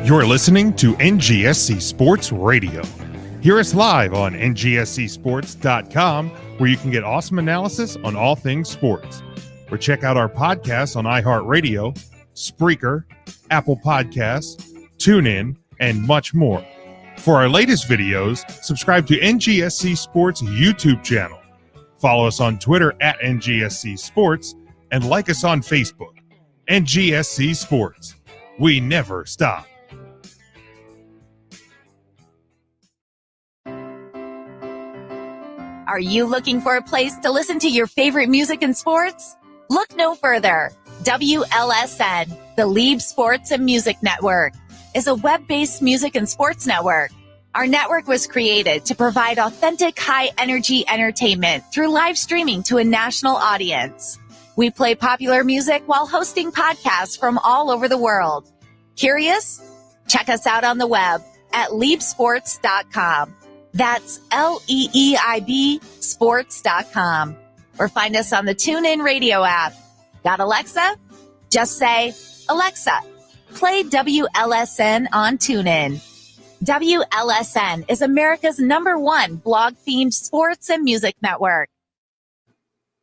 You're listening to NGSC Sports Radio. Hear us live on ngscsports.com, where you can get awesome analysis on all things sports. Or check out our podcasts on iHeartRadio, Spreaker, Apple Podcasts, TuneIn, and much more. For our latest videos, subscribe to NGSC Sports YouTube channel. Follow us on Twitter at NGSC Sports, and like us on Facebook. NGSC Sports. We never stop. Are you looking for a place to listen to your favorite music and sports? Look no further. WLSN, the Lieb Sports and Music Network, is a web-based music and sports network. Our network was created to provide authentic, high-energy entertainment through live streaming to a national audience. We play popular music while hosting podcasts from all over the world. Curious? Check us out on the web at liebsports.com. That's LEEIB sports.com. Or find us on the TuneIn Radio app. Got Alexa? Just say, Alexa, play WLSN on TuneIn. WLSN is America's #1 blog-themed sports and music network.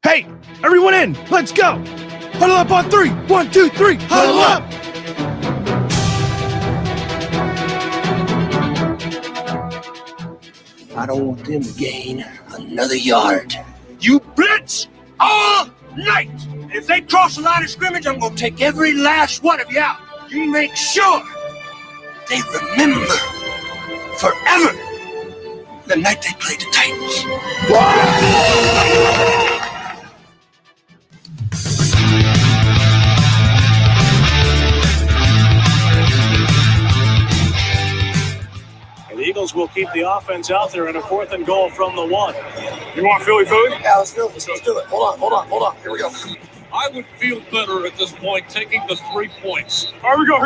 Hey, everyone in, let's go. Huddle up on 3. 1, 2, 3, huddle up. I don't want them to gain another yard. You blitz all night. If they cross the line of scrimmage, I'm going to take every last one of you out. You make sure they remember forever the night they played the Titans. The Eagles will keep the offense out there in a 4th and goal from the 1. You want Philly food? Yeah, let's do it. Let's do it. Hold on. Here we go. I would feel better at this point taking the 3 points. Here we go.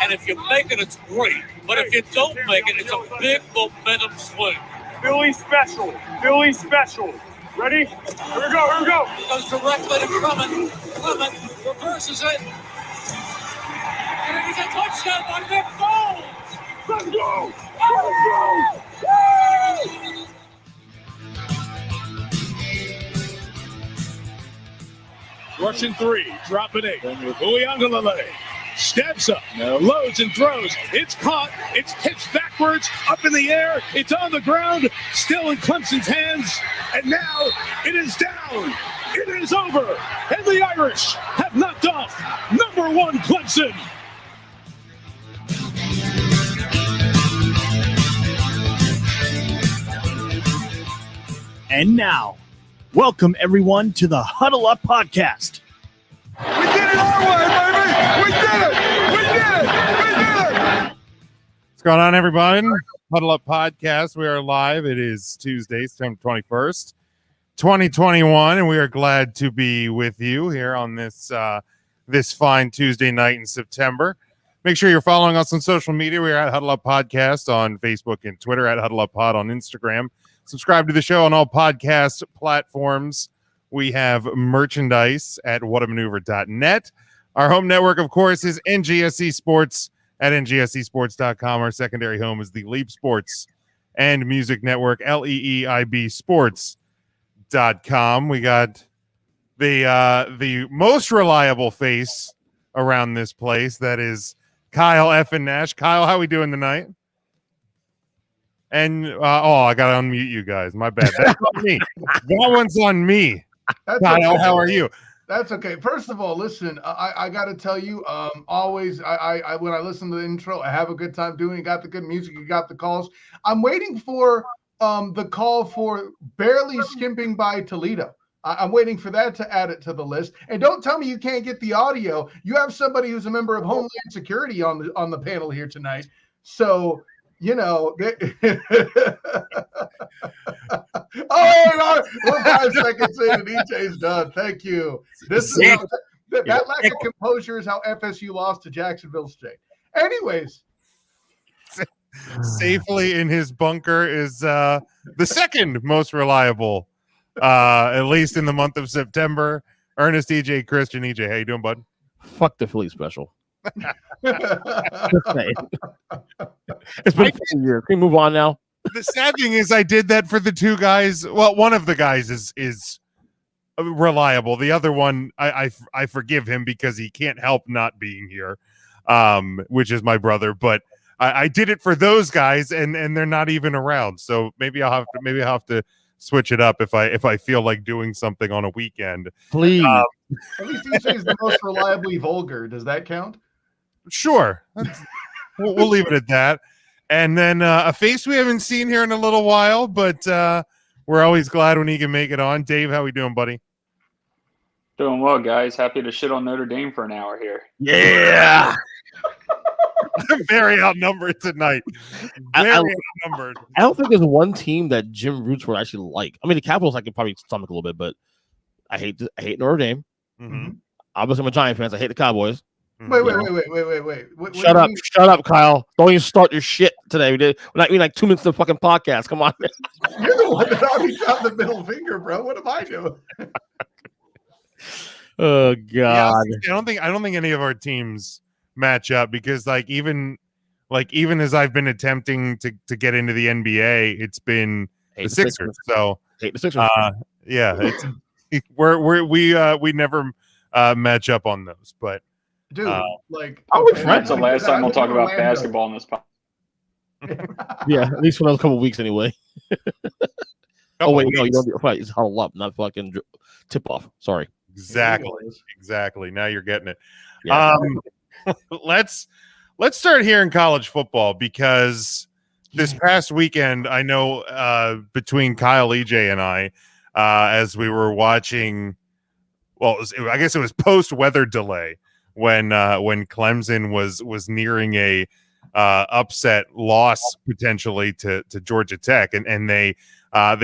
And if you make it, it's great. But if you don't make it, it's a big momentum swing. Philly special. Ready? Here we go. Goes directly to Clement. Clement reverses it. And it is a touchdown by Nick Foles. Let's go. Russian 3, dropping 8. Uiagalelei steps up, loads and throws. It's caught. It's pitched backwards, up in the air. It's on the ground, still in Clemson's hands. And now it is down. It is over. And the Irish have knocked off #1 Clemson. And now, welcome everyone to the Huddle Up Podcast. We did it our way, baby. We did it. What's going on, everybody? Huddle Up Podcast. We are live. It is Tuesday, September 21st, 2021, and we are glad to be with you here on this fine Tuesday night in September. Make sure you're following us on social media. We are at Huddle Up Podcast on Facebook and Twitter, at Huddle Up Pod on Instagram. Subscribe to the show on all podcast platforms. We have merchandise at whatamaneuver.net. Our home network, of course, is NGSC Sports at ngscsports.com. Our secondary home is the Lieb Sports and Music Network, LEEIB Sports.com. We got the most reliable face around this place. That is Kyle F. and Nash. Kyle, how we doing tonight? And, I got to unmute you guys. My bad. That's on me. That one's on me. Kyle, okay. how are you? That's okay. First of all, listen, I got to tell you, always, I when I listen to the intro, I have a good time doing it. You got the good music. You got the calls. I'm waiting for the call for barely skimping by Toledo. I'm waiting for that to add it to the list. And don't tell me you can't get the audio. You have somebody who's a member of Homeland Security on the panel here tonight. So, you know, we're 5 seconds in and EJ's done. Thank you. This is that lack of composure is how FSU lost to Jacksonville State. Anyways, safely in his bunker is the second most reliable, at least in the month of September. Ernest EJ Christian. EJ, how you doing, bud? Fuck the Philly special. It's been 4 years. Can we move on now? The sad thing is I did that for the two guys. Well, one of the guys is reliable. The other one, I forgive him because he can't help not being here, which is my brother. But I did it for those guys, and they're not even around. So maybe I'll have to switch it up if I feel like doing something on a weekend. Please. At least EJ is the most reliably vulgar. Does that count? Sure. We'll leave it at that. And then a face we haven't seen here in a little while, but we're always glad when he can make it on. Dave, how we doing, buddy? Doing well, guys. Happy to shit on Notre Dame for an hour here. Yeah. Very outnumbered tonight. Outnumbered. I don't think there's one team that Jim roots for I actually like. I mean, the Capitals I could probably stomach a little bit, but I hate Notre Dame. Mm-hmm. Obviously, I'm a Giant fan. So I hate the Cowboys. Wait. Shut up, Kyle. Don't even start your shit today. We're not even like 2 minutes of the fucking podcast. Come on. You're the one that already got the middle finger, bro. What am I doing? Oh God. Yeah, I don't think any of our teams match up because even as I've been attempting to get into the NBA, it's been the Sixers. So hate the Sixers. Yeah, it's we never match up on those, but. Dude, that's the last time we'll talk about basketball in this podcast. Yeah, at least for another couple of weeks anyway. Oh wait, no, you don't fight. It's huddle up, not fucking tip off. Sorry. Exactly. Now you're getting it. Yeah. Let's start here in college football because this past weekend, I know between Kyle, EJ, and I, as we were watching, I guess it was post weather delay. When Clemson was nearing a upset loss potentially to Georgia Tech, and they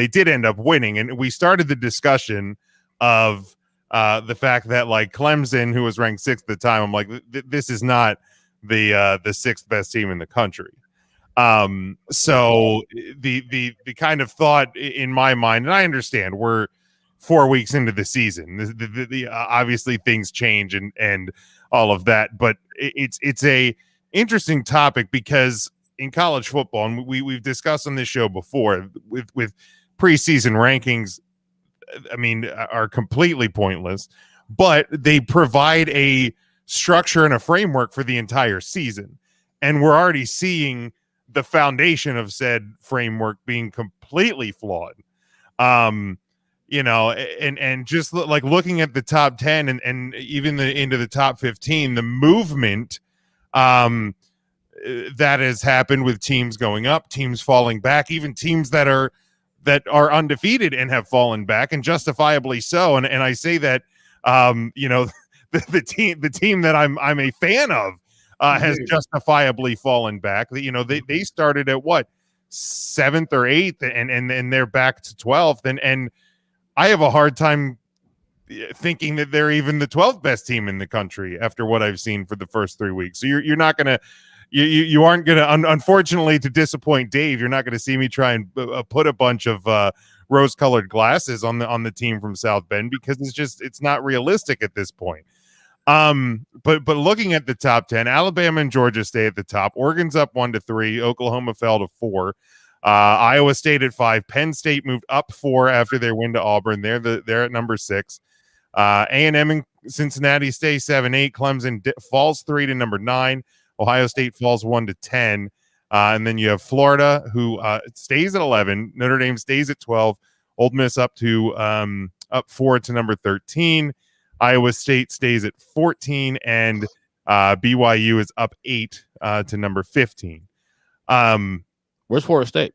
did end up winning, and we started the discussion of the fact that like Clemson, who was ranked 6th at the time, I'm like, this is not the 6th best team in the country. So the kind of thought in my mind, and I understand we're 4 weeks into the season, the obviously things change and all of that, but it's a interesting topic because in college football, and we've discussed on this show before, with preseason rankings, I mean, are completely pointless, but they provide a structure and a framework for the entire season, and we're already seeing the foundation of said framework being completely flawed. And just like looking at the top 10 and even into the top 15, the movement that has happened with teams going up, teams falling back, even teams that are undefeated and have fallen back, and justifiably so. And I say that the team that I'm a fan of has justifiably fallen back. They started at what, 7th or 8th, and they're back to 12th, and I have a hard time thinking that they're even the 12th best team in the country after what I've seen for the first 3 weeks. So you're not going to, you aren't going to, unfortunately, to disappoint Dave, you're not going to see me try and put a bunch of rose-colored glasses on the team from South Bend because it's not realistic at this point. But looking at the top 10, Alabama and Georgia stay at the top. Oregon's up 1-3. Oklahoma fell to 4. Iowa State at 5. Penn State moved up 4 after their win to Auburn. They're at number 6. A&M and Cincinnati stay 7-8. Clemson falls 3 to number 9. Ohio State falls 1 to 10. And then you have Florida, who stays at 11. Notre Dame stays at 12. Ole Miss up 4 to number 13. Iowa State stays at 14, and BYU is up 8 to number 15. Where's Florida State?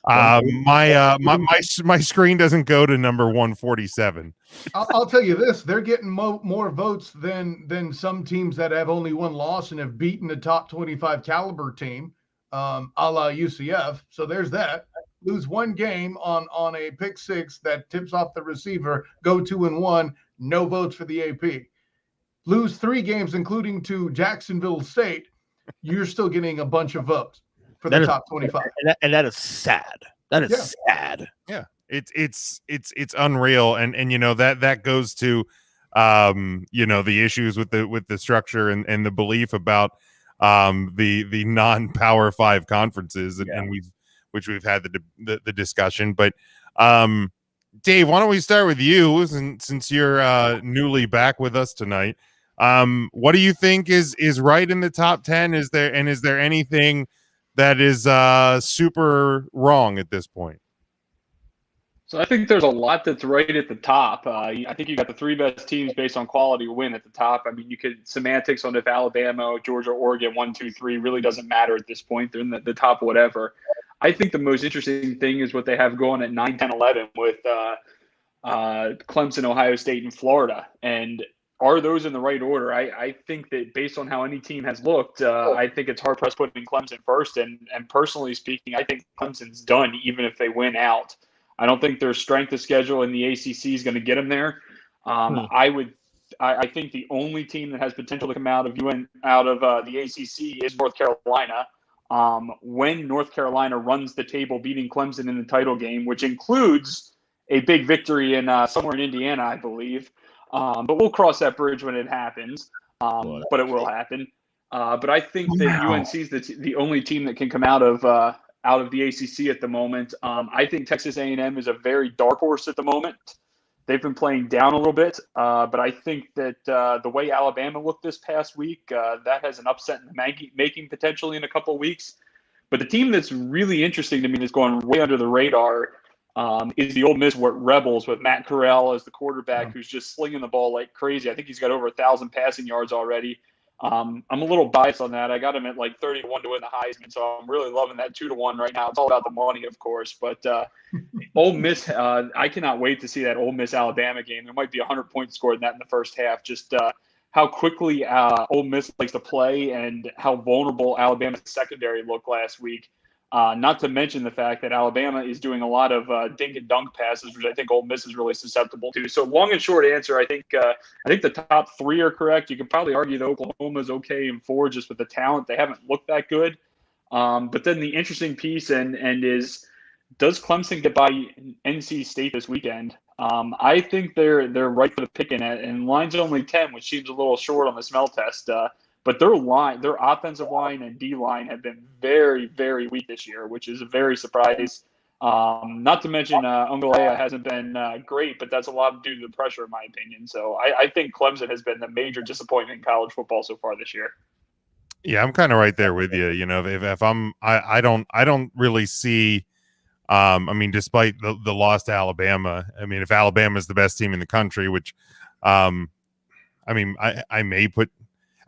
My screen doesn't go to number 147. I'll tell you this: they're getting more votes than some teams that have only one loss and have beaten a top 25 caliber team, a la UCF. So there's that. Lose one game on a pick six that tips off the receiver. Go 2-1. No votes for the AP. Lose 3 games, including to Jacksonville State. You're still getting a bunch of votes for the top 25, and that is sad. That is sad. Yeah, it's unreal, and that goes to the issues with the structure and the belief about the non-Power 5 conferences, and we've had the discussion. But Dave, why don't we start with you, since you're newly back with us tonight? What do you think is right in the top 10? Is there anything that is super wrong at this point? So I think there's a lot that's right at the top. I think you got the three best teams based on quality win at the top. I mean, you could semantics on if Alabama, Georgia, Oregon, 1, 2, 3 really doesn't matter at this point. They're in the top whatever. I think the most interesting thing is what they have going at 9, 10, 11 with Clemson, Ohio State, and Florida. And are those in the right order? I think that based on how any team has looked, I think it's hard pressed putting Clemson first. And personally speaking, I think Clemson's done even if they win out. I don't think their strength of schedule in the ACC is going to get them there. I think the only team that has potential to come out of the ACC is North Carolina. When North Carolina runs the table, beating Clemson in the title game, which includes a big victory in somewhere in Indiana, I believe. But we'll cross that bridge when it happens. But it will happen. But I think that UNC is the only team that can come out of the ACC at the moment. I think Texas A&M is a very dark horse at the moment. They've been playing down a little bit, but I think that the way Alabama looked this past week, that has an upset in the making potentially in a couple of weeks. But the team that's really interesting to me that's going way under the radar is the Ole Miss Rebels with Matt Corral as the quarterback, who's just slinging the ball like crazy. I think he's got over 1,000 passing yards already. I'm a little biased on that. I got him at like 30-1 to win the Heisman, so I'm really loving that 2-1 right now. It's all about the money, of course. But Ole Miss, I cannot wait to see that Ole Miss Alabama game. There might be 100 points scored in that in the first half. Just how quickly Ole Miss likes to play and how vulnerable Alabama's secondary looked last week. Not to mention the fact that Alabama is doing a lot of dink and dunk passes, which I think Ole Miss is really susceptible to. So long and short answer, I think the top three are correct. You could probably argue that Oklahoma's okay in 4 just with the talent. They haven't looked that good. But then the interesting piece is, does Clemson get by NC State this weekend? I think they're right for the picking, and line's only 10, which seems a little short on the smell test. But their offensive line and D line have been very, very weak this year, which is a very surprise. Not to mention Ungalea hasn't been great, but that's a lot due to the pressure, in my opinion. So I think Clemson has been the major disappointment in college football so far this year. Yeah, I'm kind of right there with you. You know, if I don't really see. I mean, despite the loss to Alabama, I mean, if Alabama is the best team in the country, which, I mean, I may put.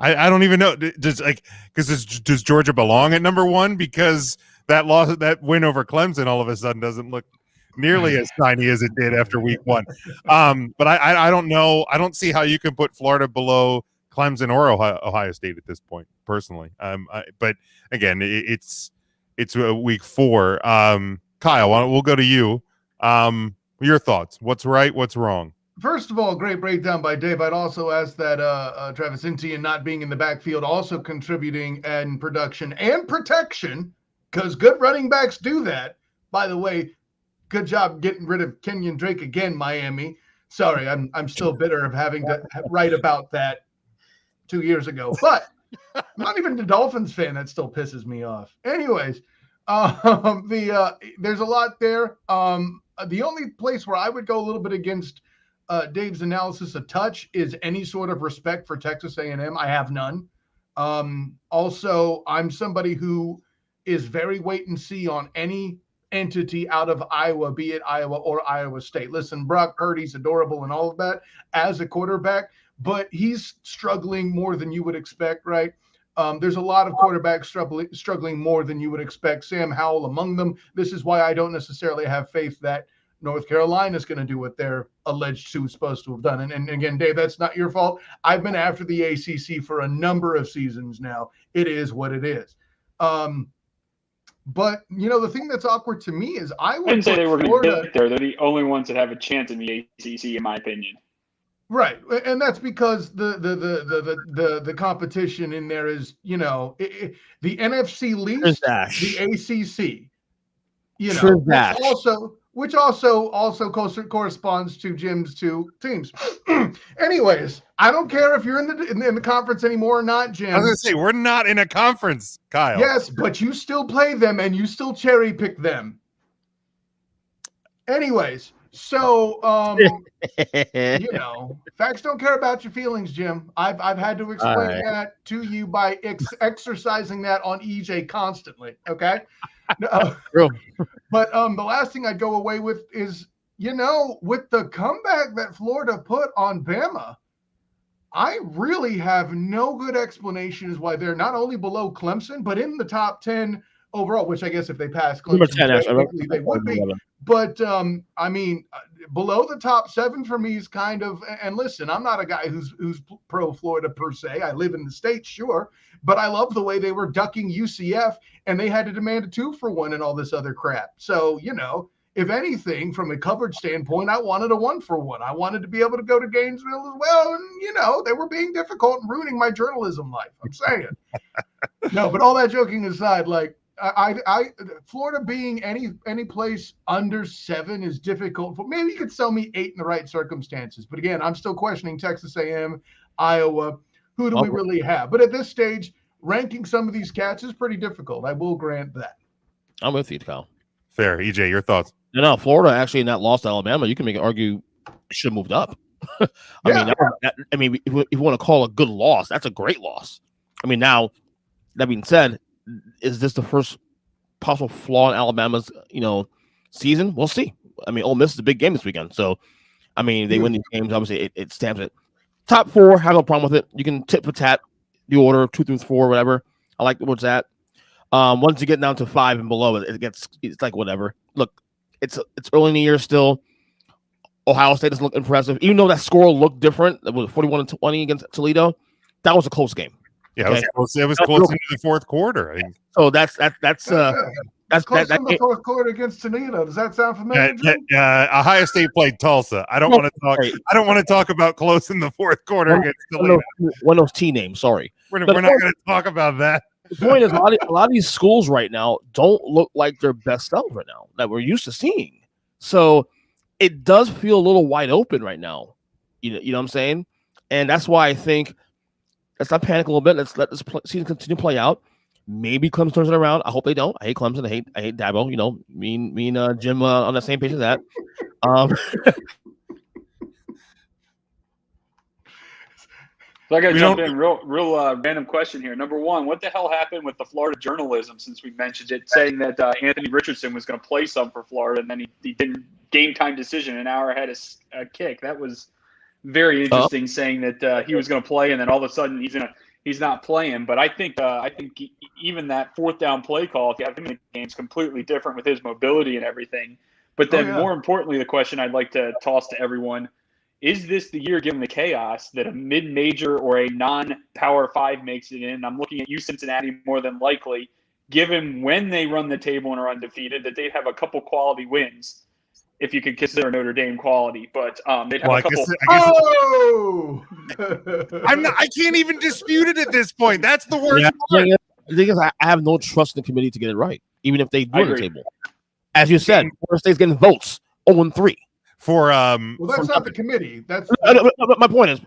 I don't even know. Does Georgia belong at number 1? Because that win over Clemson all of a sudden doesn't look nearly as shiny as it did after week 1. But I don't know. I don't see how you can put Florida below Clemson or Ohio State at this point, personally. But again, it's week 4. Kyle, we'll go to you. Your thoughts? What's right? What's wrong? First of all, great breakdown by Dave. I'd also ask that Travis Etienne not being in the backfield also contributing in production and protection, because good running backs do that. By the way, good job getting rid of Kenyon Drake again, Miami. Sorry, I'm still bitter of having to write about that 2 years ago. But I'm not even a Dolphins fan. That still pisses me off. Anyways, there's a lot there. The only place where I would go a little bit against Dave's analysis a touch is any sort of respect for Texas A&M. I have none. Also, I'm somebody who is very wait and see on any entity out of Iowa, be it Iowa or Iowa State. Listen, Brock Purdy's adorable and all of that as a quarterback, but he's struggling more than you would expect, right? There's a lot of quarterbacks struggling more than you would expect, Sam Howell among them. This is why I don't necessarily have faith that North Carolina is going to do what they're alleged to supposed to have done. And again, Dave, that's not your fault. I've been after the ACC for a number of seasons now. It is what it is. But, you know, the thing that's awkward to me is I didn't say they were going to get there. They're the only ones that have a chance in the ACC, in my opinion. Right. And that's because the competition in there is, you know, the NFC least, the ACC. You know, which also corresponds to Jim's two teams. Anyways, I don't care if you're in the conference anymore or not, Jim. I was going to say, we're not in a conference, Kyle. Yes, but you still play them and you still cherry pick them. Anyways, so facts don't care about your feelings, Jim. I've had to explain that to you by exercising that on EJ constantly. Okay. But the last thing I'd go away with is, with the comeback that Florida put on Bama, I really have no good explanation as why they're not only below Clemson, but in the top 10 overall, which I guess if they pass Clemson, they would be. But, below the top 7 for me is kind of, and listen, I'm not a guy who's pro Florida per se. I live in the States, sure, but I love the way they were ducking UCF and they had to demand a 2-for-1 and all this other crap. So, if anything, from a coverage standpoint, I wanted a 1-for-1. I wanted to be able to go to Gainesville as well. And, they were being difficult and ruining my journalism life. I'm saying. No, but all that joking aside, like, I Florida being any place under 7 is difficult. Maybe you could sell me 8 in the right circumstances. But again, I'm still questioning Texas A&M, Iowa. Who do we really have? But at this stage, ranking some of these cats is pretty difficult. I will grant that. I'm with you, Kyle. Fair. EJ, your thoughts? No, Florida actually in that loss to Alabama, you can make an argue should have moved up. I mean, if you want to call a good loss, that's a great loss. I mean, now that being said, is this the first possible flaw in Alabama's, season? We'll see. I mean, Ole Miss is a big game this weekend, so I mean, they win these games. Obviously, it stamps it. Top 4, have no problem with it. You can tit for tat the order 2 through 4, whatever. I like what's that. Once you get down to 5 and below, it's like whatever. Look, it's early in the year still. Ohio State doesn't look impressive, even though that score looked different. It was 41-20 against Toledo. That was a close game. Yeah, okay? It was close into the fourth quarter. I think. So that's close in the fourth quarter against Toledo. Does that sound familiar? Ohio State played Tulsa. I don't want to talk. I don't want to talk about close in the fourth quarter against Toledo. One of those T names. Sorry, we're not going to talk about that. The point is, a lot of these schools right now don't look like their best selves right now that we're used to seeing. So it does feel a little wide open right now. You know what I'm saying? And that's why I think let's not panic a little bit. Let's let this season continue to play out. Maybe Clemson turns it around. I hope they don't. I hate Clemson. I hate Dabo. Me and Jim on the same page as that. So I got to jump in. Real random question here. Number one, what the hell happened with the Florida journalism since we mentioned it, saying that Anthony Richardson was going to play some for Florida, and then he didn't game time decision an hour ahead of a kick. That was very interesting, saying that he was going to play, and then all of a sudden he's not playing. But I think even that 4th down play call, if you have him in the game, is completely different with his mobility and everything. But then more importantly, the question I'd like to toss to everyone: is this the year, given the chaos, that a mid-major or a non-Power 5 makes it in? I'm looking at you, Cincinnati, more than likely, given when they run the table and are undefeated, that they'd have a couple quality wins, if you could consider Notre Dame quality. But they'd have a couple. I can't even dispute it at this point. That's the worst part. The thing is, I have no trust in the committee to get it right, even if they run the table. As you said, Florida State's getting votes 0-3. Well, that's not the committee. That's my point is,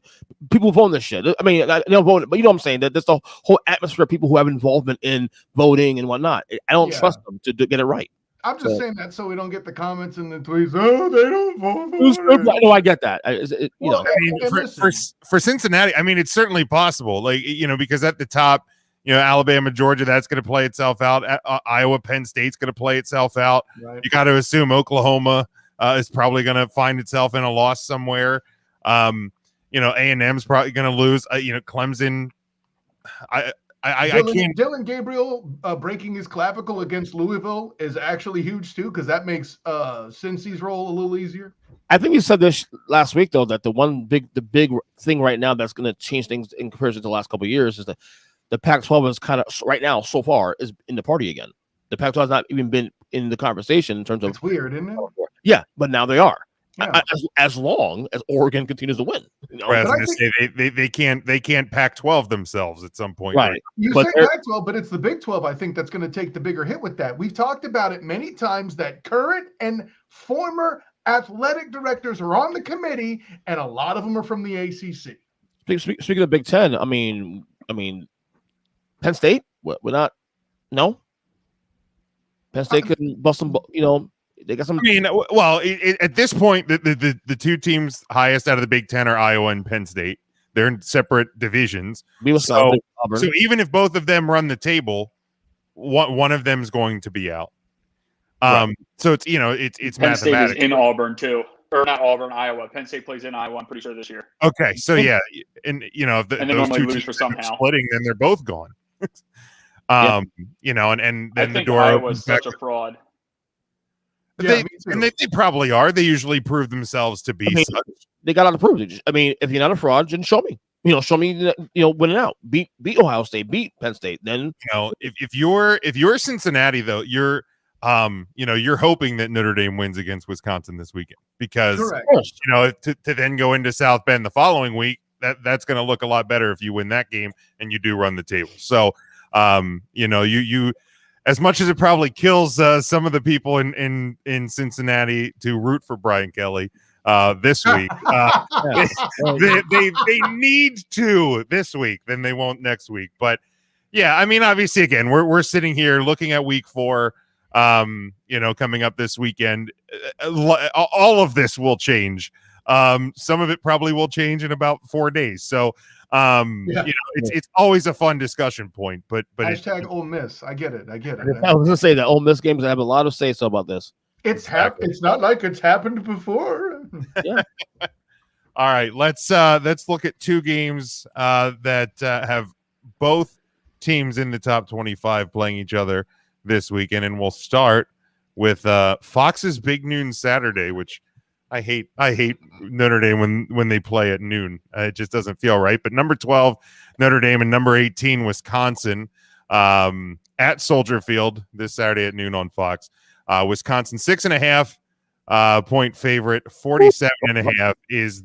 people vote on this shit. I mean, they don't vote, but you know what I'm saying. That there's the whole atmosphere of people who have involvement in voting and whatnot. I don't trust them to get it right. I'm just saying that so we don't get the comments and the tweets. Oh, they don't vote. No, I get that. For Cincinnati, I mean, it's certainly possible. Like, because at the top, Alabama, Georgia, that's going to play itself out. Iowa, Penn State's going to play itself out. Right. You got to assume Oklahoma is probably going to find itself in a loss somewhere. A&M's probably going to lose. Clemson. I can't. Dylan Gabriel breaking his clavicle against Louisville is actually huge too, because that makes Cincy's role a little easier. I think you said this last week though, that the big thing right now that's going to change things in comparison to the last couple of years is that the Pac-12 is kind of right now so far is in the party again. The Pac-12 has not even been in the conversation in terms of. It's weird, isn't it? Yeah, but now they are. Yeah. As long as Oregon continues to win. You know? I was But I going to say they can't Pac-12 themselves at some point. Right. You But say Pac-12, but it's the Big 12, I think, that's going to take the bigger hit with that. We've talked about it many times that current and former athletic directors are on the committee, and a lot of them are from the ACC. Speaking of Big Ten, I mean, Penn State, we're not. No, Penn State couldn't bust them. You know, they got some. I mean, well, at this point, the two teams highest out of the Big Ten are Iowa and Penn State. They're in separate divisions. So even if both of them run the table, one of them is going to be out. Right. So it's it's Penn State is mathematical. in Auburn too, or not Auburn, Iowa. Penn State plays in Iowa. I'm pretty sure this year. Okay, so yeah, and if And they those normally two lose teams for are somehow. splitting, then they're both gone. Yeah. And I then the think door Iowa's opens back. such a fraud. Yeah, They probably are. They usually prove themselves to be such. They got out of proof. I mean, if you're not a fraud, then show me. Show me. Winning out. Beat Ohio State. Beat Penn State. Then if you're Cincinnati though, you're you're hoping that Notre Dame wins against Wisconsin this weekend because to then go into South Bend the following week, that's going to look a lot better if you win that game and you do run the table. So you as much as it probably kills some of the people in Cincinnati to root for Brian Kelly this week, they need to this week, then they won't next week. But yeah, I mean, obviously, again, we're sitting here looking at week 4. Coming up this weekend, all of this will change. Some of it probably will change in about 4 days. So, it's always a fun discussion point. But hashtag Ole Miss. I get it. I was gonna say that Ole Miss games have a lot of say so about this. It's It's not like it's happened before. Yeah. All right, let's look at 2 games that have both teams in the top 25 playing each other this weekend, and we'll start with Fox's Big Noon Saturday, which I hate Notre Dame when they play at noon. It just doesn't feel right. But number 12 Notre Dame and number 18 Wisconsin at Soldier Field this Saturday at noon on Fox. Wisconsin 6.5 point favorite. 47.5 is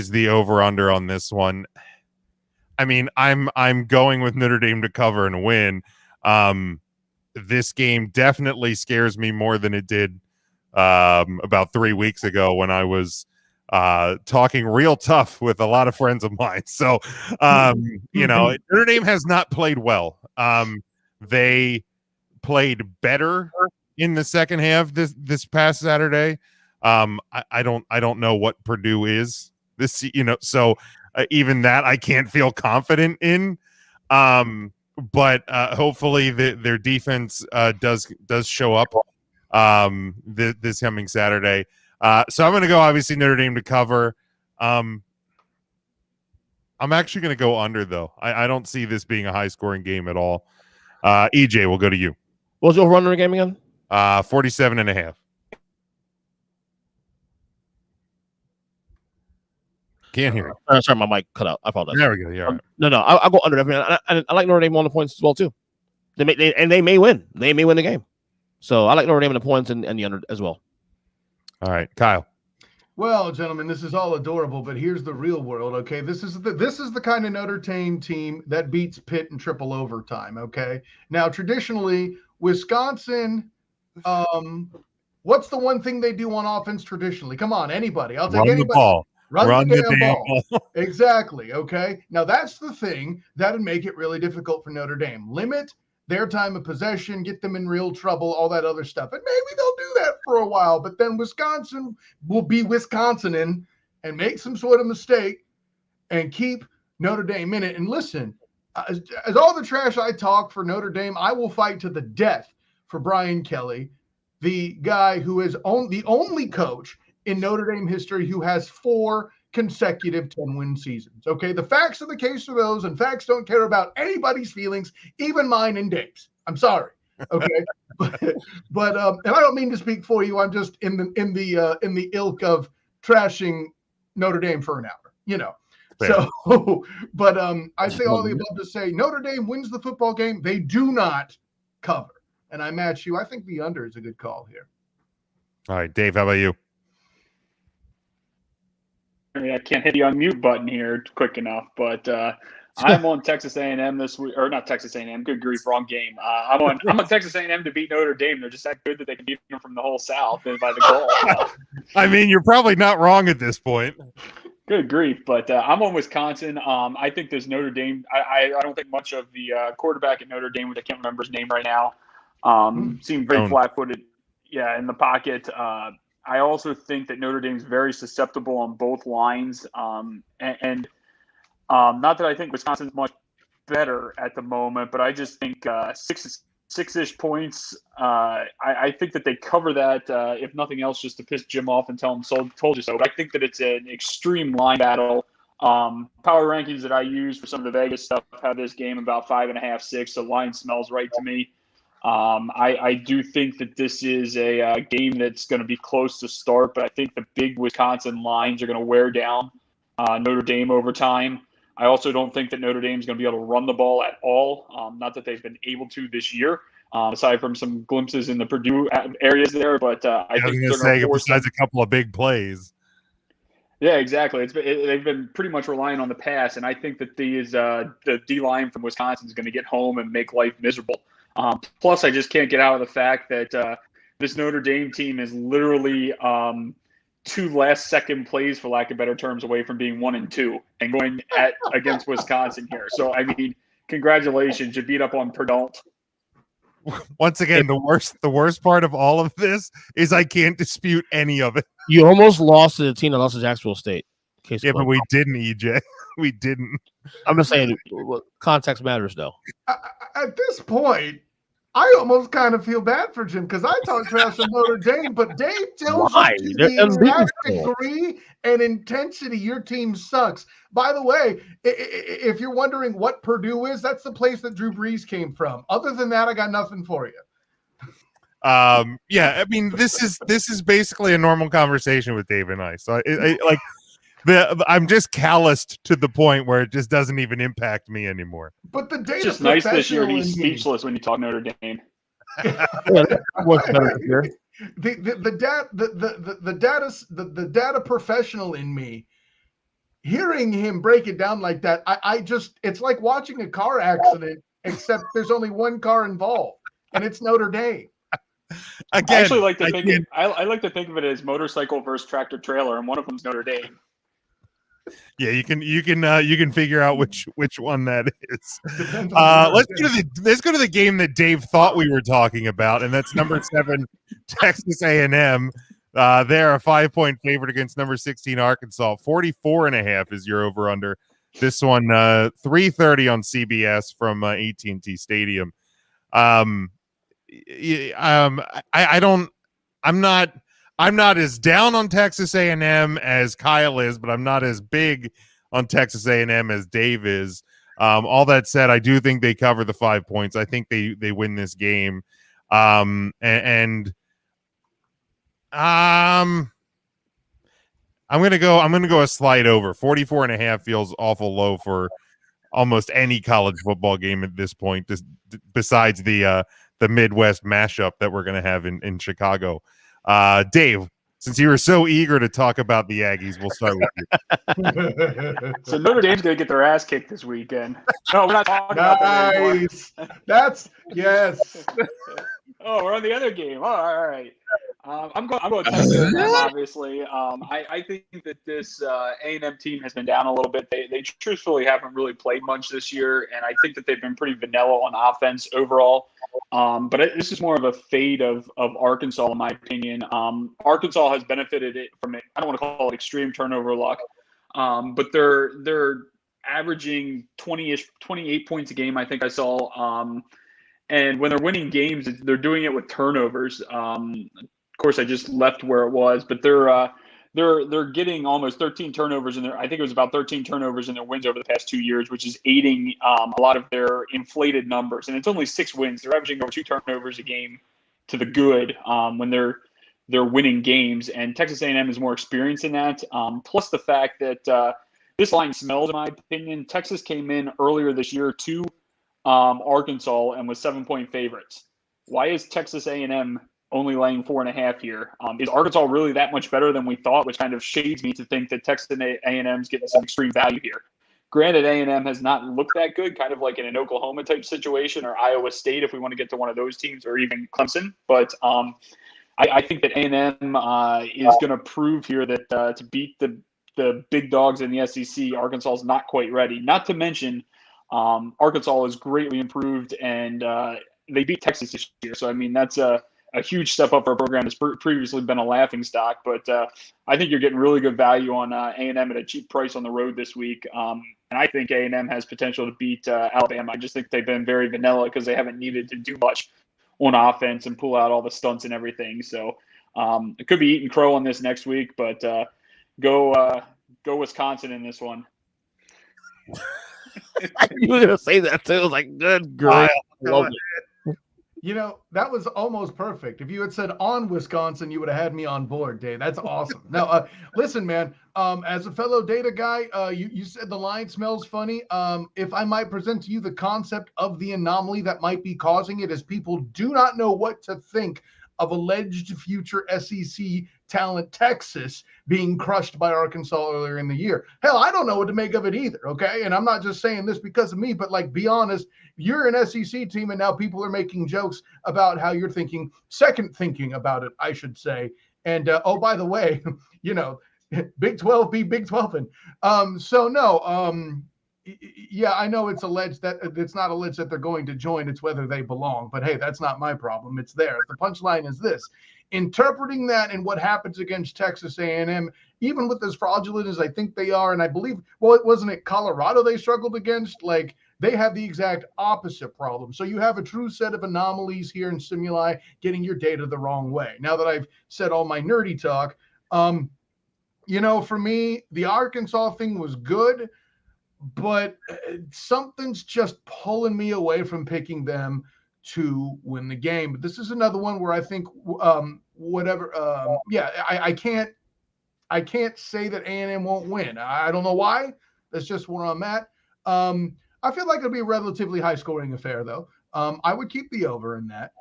the over under on this one. I mean, I'm going with Notre Dame to cover and win. This game definitely scares me more than it did about 3 weeks ago when I was talking real tough with a lot of friends of mine. So, Notre Dame has not played well. They played better in the second half this past Saturday. I don't know what Purdue is this, so even that I can't feel confident in. But hopefully their defense does show up this coming Saturday. So I'm going to go obviously Notre Dame to cover. I'm actually going to go under though. I don't see this being a high scoring game at all. EJ, we'll go to you. What was your over-under game again? 47.5. Can't hear you. Sorry, my mic cut out. I apologize. There we go. Yeah. No, I'll go under. I like Notre Dame on the points as well too. They may win. They may win the game. So I like Notre Dame in the points and the under as well. All right, Kyle. Well, gentlemen, this is all adorable, but here's the real world. Okay, this is the kind of Notre Dame team that beats Pitt in triple overtime. Okay, now traditionally Wisconsin. What's the one thing they do on offense traditionally? Come on, anybody. I'll take Run anybody. The ball. Run the damn ball. Exactly. Okay. Now that's the thing that would make it really difficult for Notre Dame. Limit their time of possession, get them in real trouble, all that other stuff. And maybe they'll do that for a while, but then Wisconsin will be Wisconsin and make some sort of mistake and keep Notre Dame in it. And listen, as all the trash I talk for Notre Dame, I will fight to the death for Brian Kelly, the guy who is the only coach in Notre Dame history who has 4 consecutive 10-win seasons. Okay, the facts of the case are those, and facts don't care about anybody's feelings, even mine and Dave's. I'm sorry. Okay, but and I don't mean to speak for you. I'm just in the ilk of trashing Notre Dame for an hour. Fair. So, but I say all the above to say Notre Dame wins the football game. They do not cover, and I match you. I think the under is a good call here. All right, Dave, how about you? I can't hit the unmute button here quick enough, but I'm on Texas A&M this week, or not Texas A&M. Good grief, wrong game. I'm on Texas A&M to beat Notre Dame. They're just that good that they can beat them from the whole South and by the goal. I mean, you're probably not wrong at this point. Good grief, but I'm on Wisconsin. I think this Notre Dame. I don't think much of the quarterback at Notre Dame, which I can't remember his name right now. Seemed very flat-footed. Yeah, in the pocket. I also think that Notre Dame's very susceptible on both lines. And not that I think Wisconsin's much better at the moment, but I just think six-ish points. I think that they cover that, if nothing else, just to piss Jim off and tell him, "So told you so." But I think that it's an extreme line battle. Power rankings that I use for some of the Vegas stuff have this game about 5.5, 6. The line smells right to me. I do think that this is a game that's going to be close to start, but I think the big Wisconsin lines are going to wear down Notre Dame over time. I also don't think that Notre Dame is going to be able to run the ball at all. Not that they've been able to this year, aside from some glimpses in the Purdue areas there. But I think they're going to force besides a couple of big plays. Yeah, exactly. They've been pretty much relying on the pass, and I think that the D line from Wisconsin is going to get home and make life miserable. Plus, I just can't get out of the fact that this Notre Dame team is literally 2 last-second plays, for lack of better terms, away from being 1-2 and going against Wisconsin here. So, I mean, congratulations, you beat up on Purdue. Once again, the worst part of all of this is I can't dispute any of it. You almost lost to the team that lost to Jacksonville State. Yeah, but we didn't, EJ. We didn't. I'm just saying, context matters, though. At this point, I almost kind of feel bad for Jim because I talk trash on Notre Dame, but Dave tells you to the exact degree and intensity your team sucks. By the way, if you're wondering what Purdue is, that's the place that Drew Brees came from. Other than that, I got nothing for you. Yeah, I mean, this is basically a normal conversation with Dave and I. So I'm just calloused to the point where it just doesn't even impact me anymore. But the data it's just nice this year he's speechless when you talk Notre Dame. The data professional in me, hearing him break it down like that, it's like watching a car accident, except there's only one car involved, and it's Notre Dame. Again, I actually like to think I like to think of it as motorcycle versus tractor trailer, and one of them's Notre Dame. Yeah, you can figure out which one that is. Let's go to the game that Dave thought we were talking about, and that's number 7 Texas A&M. They're a 5-point favorite against number 16 Arkansas. 44.5 is your over under. This one 3:30 on CBS from AT&T Stadium. I'm not as down on Texas A&M as Kyle is, but I'm not as big on Texas A&M as Dave is. All that said, I do think they cover the 5 points. I think they win this game. I'm gonna go a slight over. 44.5 feels awful low for almost any college football game at this point, besides the Midwest mashup that we're gonna have in Chicago. Dave, since you were so eager to talk about the Aggies, we'll start with you. So Notre Dame's going to get their ass kicked this weekend. No, we're not talking about that anymore. That's yes. Oh, we're on the other game. Oh, all right. I'm going Texas A&M, obviously. I think that this A&M team has been down a little bit. They truthfully haven't really played much this year, and I think that they've been pretty vanilla on offense overall. But this is more of a fade of Arkansas, in my opinion. Arkansas has benefited from it. I don't want to call it extreme turnover luck, but they're averaging 28 points a game. I think I saw. And when they're winning games, they're doing it with turnovers. Of course, I just left where it was, but they're getting almost 13 turnovers in there. I think it was about 13 turnovers in their wins over the past 2 years, which is aiding a lot of their inflated numbers. And it's only 6 wins. They're averaging over 2 turnovers a game to the good when they're winning games. And Texas A&M is more experienced in that. Plus the fact that this line smells, in my opinion. Texas came in earlier this year to Arkansas and was 7-point favorites. Why is Texas A&M only laying 4.5 here. Is Arkansas really that much better than we thought, which kind of shades me to think that Texas A&M's getting some extreme value here. Granted, A&M has not looked that good, kind of like in an Oklahoma type situation or Iowa State if we want to get to one of those teams, or even Clemson. But I think that A&M is going to prove here that to beat the big dogs in the SEC, Arkansas is not quite ready. Not to mention Arkansas is greatly improved, and they beat Texas this year. So, I mean, that's a huge step up for a program that's previously been a laughingstock. But I think you're getting really good value on A&M at a cheap price on the road this week. And I think A&M has potential to beat Alabama. I just think they've been very vanilla because they haven't needed to do much on offense and pull out all the stunts and everything. So it could be eating crow on this next week, but go Wisconsin in this one. You were going to say that too. I was like, good girl. Love it. You know, that was almost perfect. If you had said on Wisconsin, you would have had me on board, Dave. That's awesome. Now, listen, man, as a fellow data guy, you said the line smells funny. If I might present to you the concept of the anomaly that might be causing it, as people do not know what to think of alleged future SEC talent Texas being crushed by Arkansas earlier in the year. Hell, I don't know what to make of it either, okay? And I'm not just saying this because of me, but like, be honest, you're an SEC team and now people are making jokes about how you're second thinking about it, I should say. And, oh, by the way, you know, Big 12 be Big 12. Yeah, I know it's alleged that it's not alleged that they're going to join. It's whether they belong. But hey, that's not my problem. It's theirs. The punchline is this: interpreting that and what happens against Texas A&M, even with as fraudulent as I think they are, and I believe, well, it wasn't it Colorado they struggled against. Like, they have the exact opposite problem. So you have a true set of anomalies here in Simuli getting your data the wrong way. Now that I've said all my nerdy talk, you know, for me, the Arkansas thing was good, but something's just pulling me away from picking them to win the game. But this is another one where I think I can't say that A&M won't win. I don't know why. That's just where I'm at. I feel like it'll be a relatively high scoring affair, though. I would keep the over in that.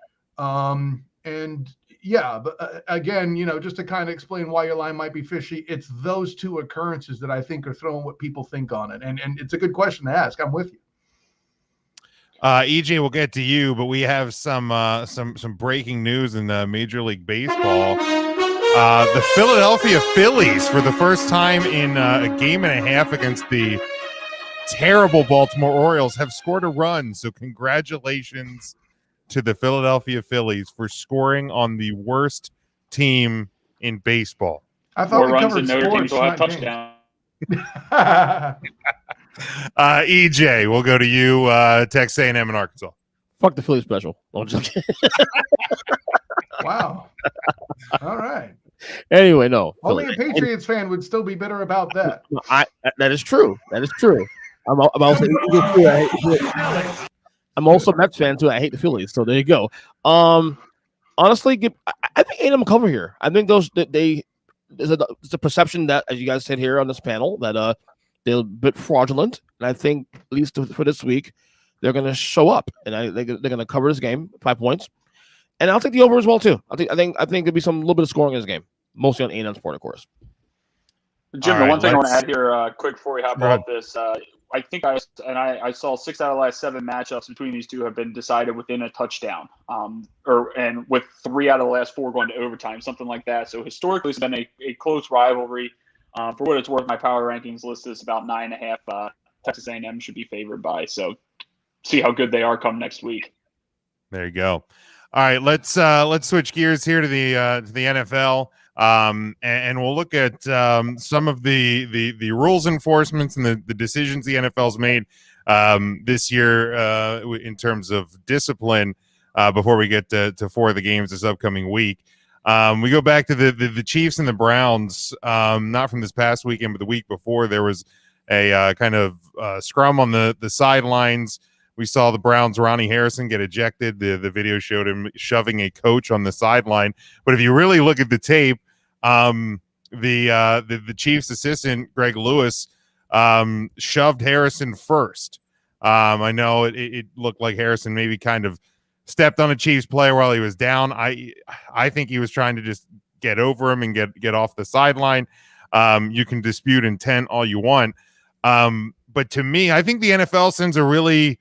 And yeah, but again, you know, just to kind of explain why your line might be fishy, it's those two occurrences that I think are throwing what people think on it. And it's a good question to ask. I'm with you. EJ, we'll get to you, but we have some breaking news in Major League Baseball. The Philadelphia Phillies, for the first time in a game and a half against the terrible Baltimore Orioles, have scored a run. So congratulations to the Philadelphia Phillies for scoring on the worst team in baseball. I thought we covered sports, not touchdown. EJ, we'll go to you. Texas A&M and Arkansas. Fuck the Philly special. I'm just kidding. Wow. All right. Anyway, no. Only a Patriots fan would still be bitter about that. That is true. That is true. I'm also I'm also a Mets fan too. I hate the Phillies, so there you go. Honestly, I think A&M will cover here. I think there's a perception that, as you guys said here on this panel, that they're a bit fraudulent, and I think at least for this week they're going to show up, and they're going to cover this game 5 points, and I'll take the over as well too. I think there'll be a little bit of scoring in this game, mostly on A&M's part, of course. Jim, the one thing I want to add here, quick before we hop off this. I think I saw 6 out of the last 7 matchups between these two have been decided within a touchdown, and with 3 out of the last 4 going to overtime, something like that. So historically, it's been a close rivalry. For what it's worth, my power rankings list is about 9.5. Texas A&M should be favored by. So see how good they are come next week. There you go. All right, let's switch gears here to the NFL. And we'll look at some of the rules enforcements and the decisions the NFL's made this year in terms of discipline before we get to 4 of the games this upcoming week. We go back to the Chiefs and the Browns, not from this past weekend, but the week before. There was a kind of scrum on the sidelines. We saw the Browns' Ronnie Harrison get ejected. The video showed him shoving a coach on the sideline. But if you really look at the tape, the Chiefs' assistant, Greg Lewis, shoved Harrison first. I know it looked like Harrison maybe kind of stepped on a Chiefs player while he was down. I think he was trying to just get over him and get off the sideline. You can dispute intent all you want. But to me, I think the NFL sends a really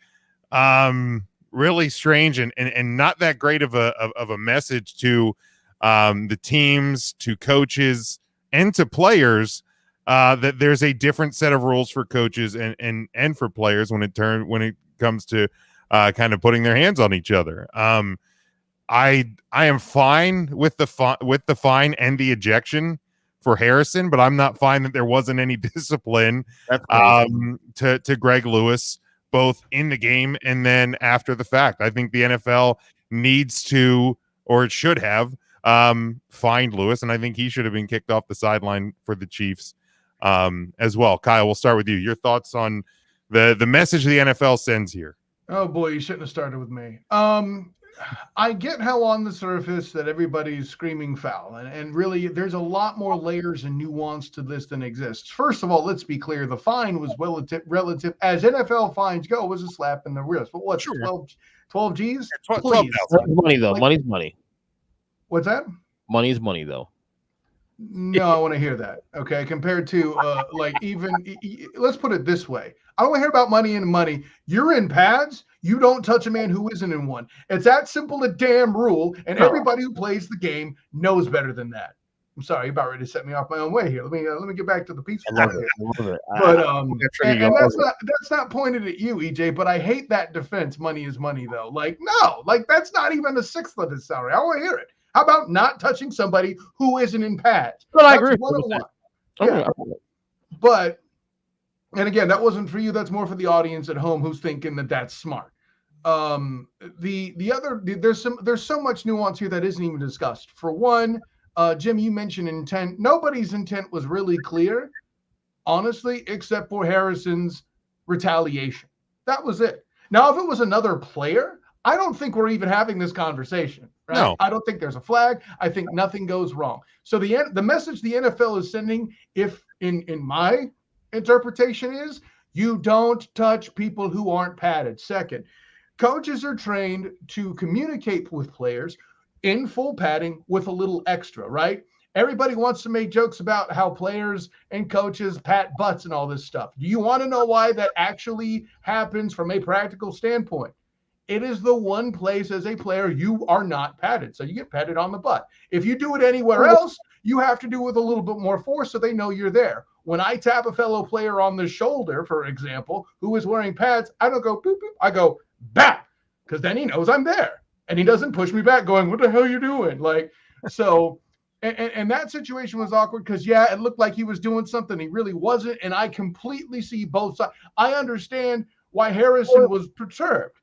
really strange and not that great of a message to the teams, to coaches, and to players, that there's a different set of rules for coaches and for players when it comes to kind of putting their hands on each other. I am fine with the fine and the ejection for Harrison, but I'm not fine that there wasn't any discipline to Greg Lewis, both in the game and then after the fact. I think the NFL needs to, or it should have, fined Lewis, and I think he should have been kicked off the sideline for the Chiefs as well. Kyle, we'll start with you. Your thoughts on the message the NFL sends here. Oh boy, you shouldn't have started with me. I get how on the surface that everybody's screaming foul, and really there's a lot more layers and nuance to this than exists. First of all, let's be clear. The fine was relative as NFL fines go, was a slap in the wrist. But what's Sure. 12 G's? 12,000. Money though. Money's money. What's that? Money's money though. No, I want to hear that. Okay, compared to let's put it this way. I don't want to hear about money and money. You're in pads. You don't touch a man who isn't in one. It's that simple a damn rule, and everybody who plays the game knows better than that. I'm sorry, you're about ready to set me off my own way here. Let me get back to the peaceful. I love it. But and that's not pointed at you, EJ. But I hate that defense. Money is money, though. Like no, like that's not even a sixth of his salary. I want to hear it. How about not touching somebody who isn't in pads? But I agree. Yeah. But, and again, that wasn't for you. That's more for the audience at home who's thinking that that's smart. There's so much nuance here that isn't even discussed. For one, Jim, you mentioned intent. Nobody's intent was really clear, honestly, except for Harrison's retaliation. That was it. Now, if it was another player, I don't think we're even having this conversation. Right? No. I don't think there's a flag. I think nothing goes wrong. So the message the NFL is sending, if in my interpretation, is you don't touch people who aren't padded. Second, coaches are trained to communicate with players in full padding with a little extra, right? Everybody wants to make jokes about how players and coaches pat butts and all this stuff. Do you want to know why that actually happens from a practical standpoint? It is the one place as a player you are not padded. So you get patted on the butt. If you do it anywhere else, you have to do it with a little bit more force so they know you're there. When I tap a fellow player on the shoulder, for example, who is wearing pads, I don't go boop, boop. I go bap, because then he knows I'm there. And he doesn't push me back going, what the hell are you doing? Like, so, and that situation was awkward because, yeah, it looked like he was doing something he really wasn't. And I completely see both sides. I understand why Harrison was perturbed.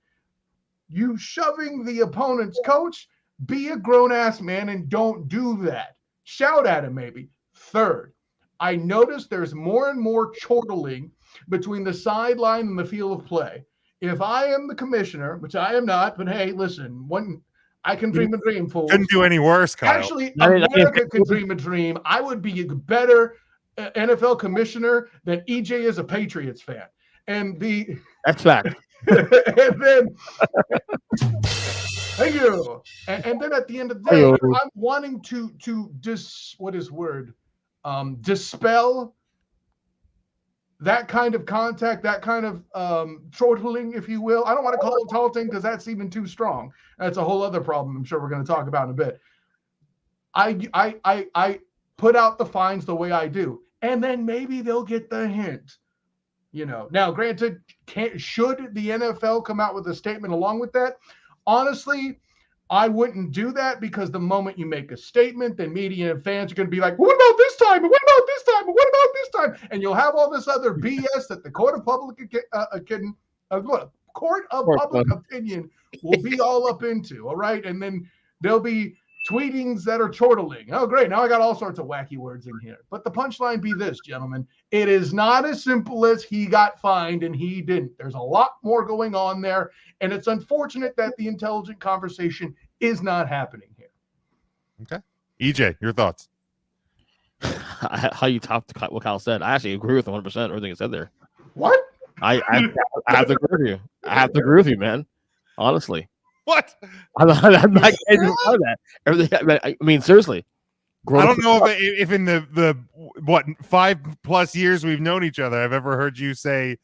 You shoving the opponent's coach, be a grown-ass man and don't do that. Shout at him maybe. Third, I noticed there's more and more chortling between the sideline and the field of play. If I am the commissioner, which I am not, but hey, listen, I can dream a dream, fools. Couldn't do any worse, Kyle. Actually, America can dream a dream. I would be a better NFL commissioner than EJ is a Patriots fan. And that's fact. And then thank you. And then at the end of the day, I'm wanting to dispel that kind of contact, that kind of chortling, if you will. I don't want to call it taunting because that's even too strong. That's a whole other problem I'm sure we're going to talk about in a bit. I put out the fines the way I do, and then maybe they'll get the hint. You know, now granted, should the NFL come out with a statement along with that? Honestly, I wouldn't do that because the moment you make a statement, then media and fans are going to be like, what about this time? And what about this time? And what about this time? And you'll have all this other BS that the court of public opinion will be all up into. All right. And then there'll be tweetings that are chortling. Oh, great. Now I got all sorts of wacky words in here. But the punchline be this, gentlemen. It is not as simple as he got fined and he didn't. There's a lot more going on there. And it's unfortunate that the intelligent conversation is not happening here. Okay. EJ, your thoughts? How you topped what Kyle said. I actually agree with 100% everything he said there. What? I have to agree with you. I have to agree with you, man. Honestly. What? I'm not getting of that. I mean, seriously. I don't know if in the what 5+ years we've known each other, I've ever heard you say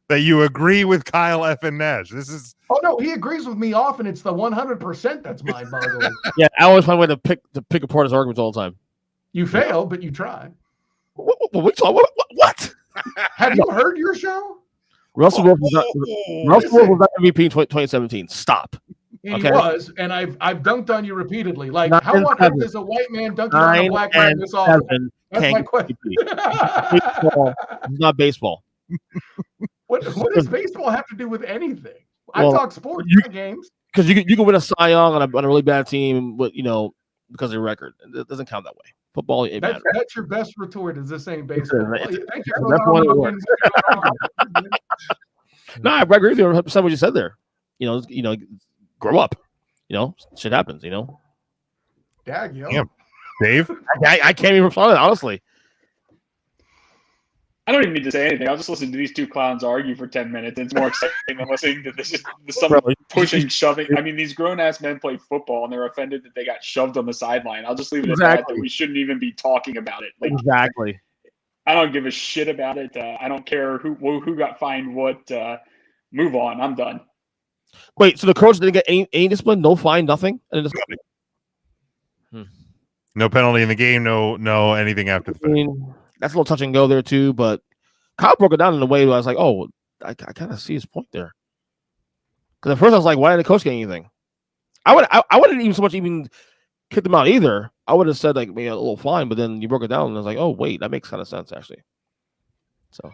that you agree with Kyle F. and Nash. This is no, he agrees with me often. It's the 100% that's mind-boggling. Yeah, I always find a way to pick apart his arguments all the time. You fail, but you try. What? Have you heard your show? Russell Wilson was not MVP in 2017. Stop. He was, and I've dunked on you repeatedly. Like, how on earth is a white man dunking on a black man this often? That's my question. Baseball is not baseball. What does baseball have to do with anything? I talk sports, not games. Because you can win a Cy Young on a really bad team, but because of your record, it doesn't count that way. Football, that's your best retort. Is this ain't baseball? Thank you. That's one it works. No, I agree with you 100% what you said there. Grow up. Shit happens. Dag, yo. Yeah. Dave, I can't even respond to that, honestly. I don't even need to say anything. I'll just listen to these two clowns argue for 10 minutes. It's more exciting than listening to this. Some pushing, shoving. I mean, these grown-ass men play football, and they're offended that they got shoved on the sideline. I'll just leave it at that we shouldn't even be talking about it. Exactly. I don't give a shit about it. I don't care who got fined what. Move on. I'm done. Wait, so the coach didn't get any discipline? No fine, nothing? no penalty in the game, no anything after the fact. That's a little touch and go there too, but Kyle broke it down in a way where I was like, oh, I kind of see his point there. Because at first I was like, why didn't the coach get anything? I wouldn't even so much even kick them out either. I would have said like maybe a little fine, but then you broke it down and I was like, oh wait, that makes kind of sense actually. So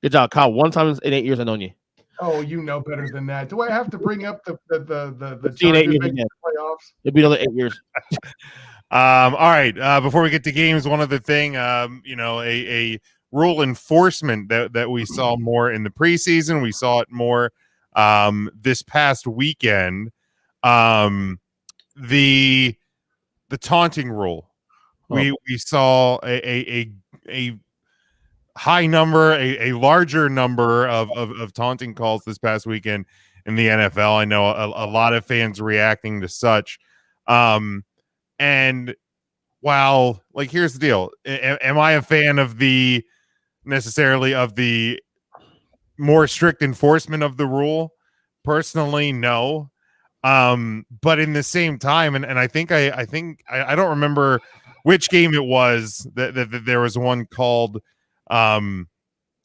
good job, Kyle. One time in 8 years I've known you. Oh, you know better than that. Do I have to bring up the playoffs? It'll be another 8 years. All right. Before we get to games, one other thing, a rule enforcement that we saw more in the preseason. We saw it more this past weekend. The taunting rule. We saw a high number, a larger number of taunting calls this past weekend in the NFL. I know a lot of fans reacting to such. And while, like, here's the deal. Am I a fan of necessarily of the more strict enforcement of the rule? Personally, no. But in the same time, and I think I don't remember which game it was that there was one called. It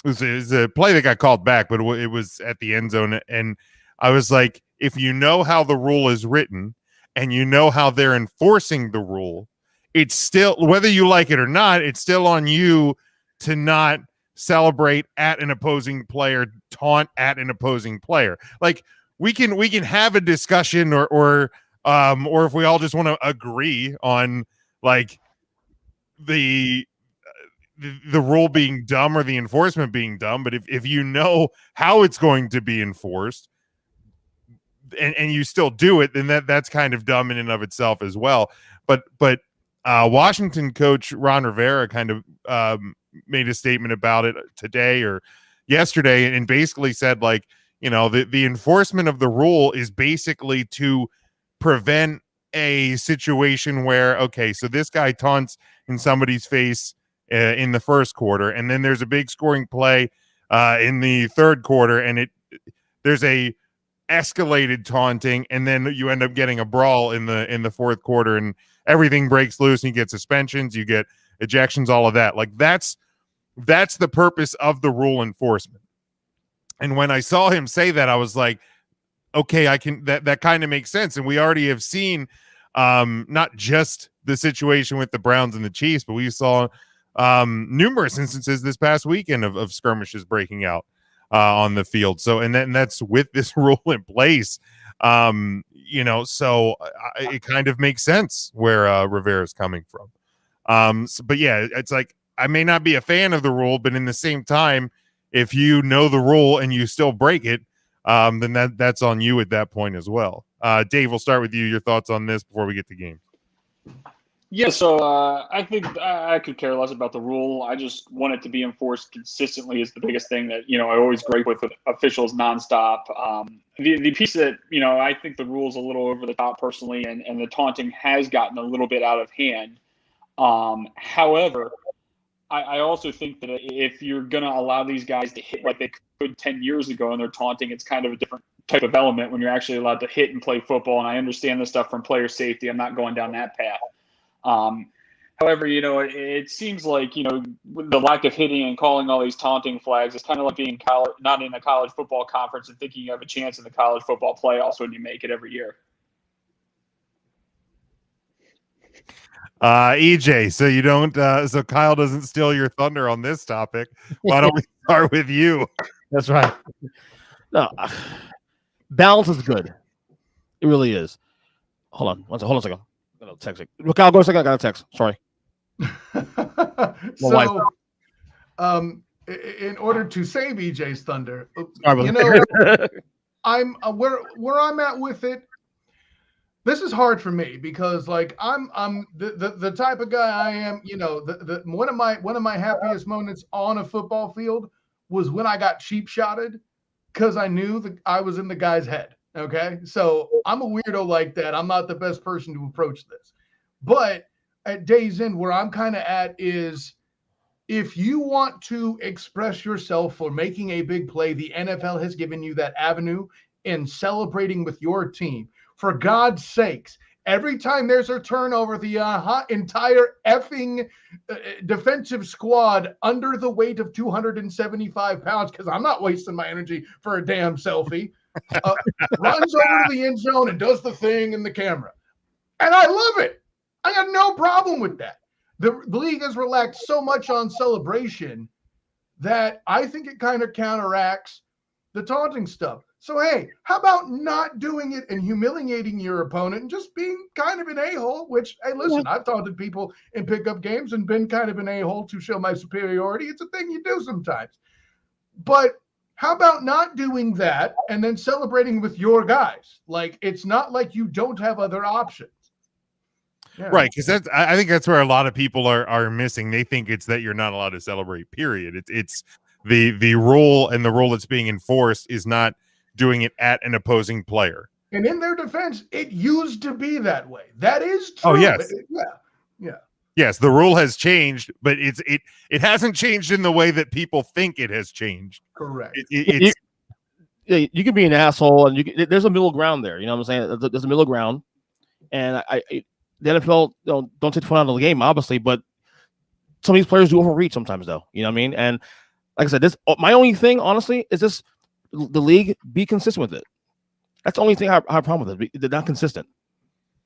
was a play that got called back, but it was at the end zone, and I was like, if you know how the rule is written and you know how they're enforcing the rule, it's still, whether you like it or not, it's still on you to not celebrate at an opposing player, taunt at an opposing player. Like we can have a discussion or if we all just want to agree on like the rule being dumb or the enforcement being dumb, but if you know how it's going to be enforced and you still do it, then that's kind of dumb in and of itself as well. But Washington coach Ron Rivera kind of made a statement about it today or yesterday and basically said, like, the enforcement of the rule is basically to prevent a situation where, okay, so this guy taunts in somebody's face in the first quarter, and then there's a big scoring play in the third quarter, and there's a escalated taunting, and then you end up getting a brawl in the fourth quarter, and everything breaks loose, and you get suspensions, you get ejections, all of that. Like that's the purpose of the rule enforcement. And when I saw him say that, I was like, okay, I can that kind of makes sense. And we already have seen not just the situation with the Browns and the Chiefs, but we saw numerous instances this past weekend of skirmishes breaking out on the field. So and that's with this rule in place. So it kind of makes sense where Rivera's coming from. But yeah, it's like I may not be a fan of the rule, but in the same time, if you know the rule and you still break it, then that's on you at that point as well. Dave, we'll start with you. Your thoughts on this before we get to game. Yeah, so I think I could care less about the rule. I just want it to be enforced consistently is the biggest thing that, I always gripe with officials nonstop. The piece that, I think the rule's a little over the top personally, and the taunting has gotten a little bit out of hand. However, I also think that if you're going to allow these guys to hit like they could 10 years ago and they're taunting, it's kind of a different type of element when you're actually allowed to hit and play football. And I understand the stuff from player safety. I'm not going down that path. However, it seems like, the lack of hitting and calling all these taunting flags is kind of like being not in a college football conference and thinking you have a chance in the college football playoffs when you make it every year. EJ, so you don't, so Kyle doesn't steal your thunder on this topic. Why don't we start with you? That's right. No, balance is good. It really is. Hold on a second. I got a text. Kyle, go a second. I got a text. Sorry. So, in order to save EJ's thunder, I'm where I'm at with it. This is hard for me because like I'm the type of guy I am. One of my happiest moments on a football field was when I got cheap shotted because I knew that I was in the guy's head. Okay, so I'm a weirdo like that. I'm not the best person to approach this, but at day's end, where I'm kind of at is if you want to express yourself for making a big play, the NFL has given you that avenue in celebrating with your team. For God's sakes, every time there's a turnover, the entire effing defensive squad under the weight of 275 pounds, because I'm not wasting my energy for a damn selfie, runs over to the end zone and does the thing in the camera. And I love it. I have no problem with that. The league has relaxed so much on celebration that I think it kind of counteracts the taunting stuff. So, hey, how about not doing it and humiliating your opponent and just being kind of an a-hole, which, hey, listen, I've taunted people in pickup games and been kind of an a-hole to show my superiority. It's a thing you do sometimes. But how about not doing that and then celebrating with your guys? Like, it's not like you don't have other options. Yeah. Right, because I think that's where a lot of people are missing. They think it's that you're not allowed to celebrate, period. It's the rule, and the rule that's being enforced is not doing it at an opposing player. And in their defense, it used to be that way. That is true. Oh, yes. Yeah. Yes, the rule has changed, but it hasn't changed in the way that people think it has changed. Correct. You can be an asshole, and there's a middle ground there. You know what I'm saying? There's a middle ground, and the NFL don't take the fun out of the game, obviously, but some of these players do overreach sometimes, though. You know what I mean? And like I said, my only thing, honestly, is this: the league be consistent with it. That's the only thing I have a problem with it. They're not consistent.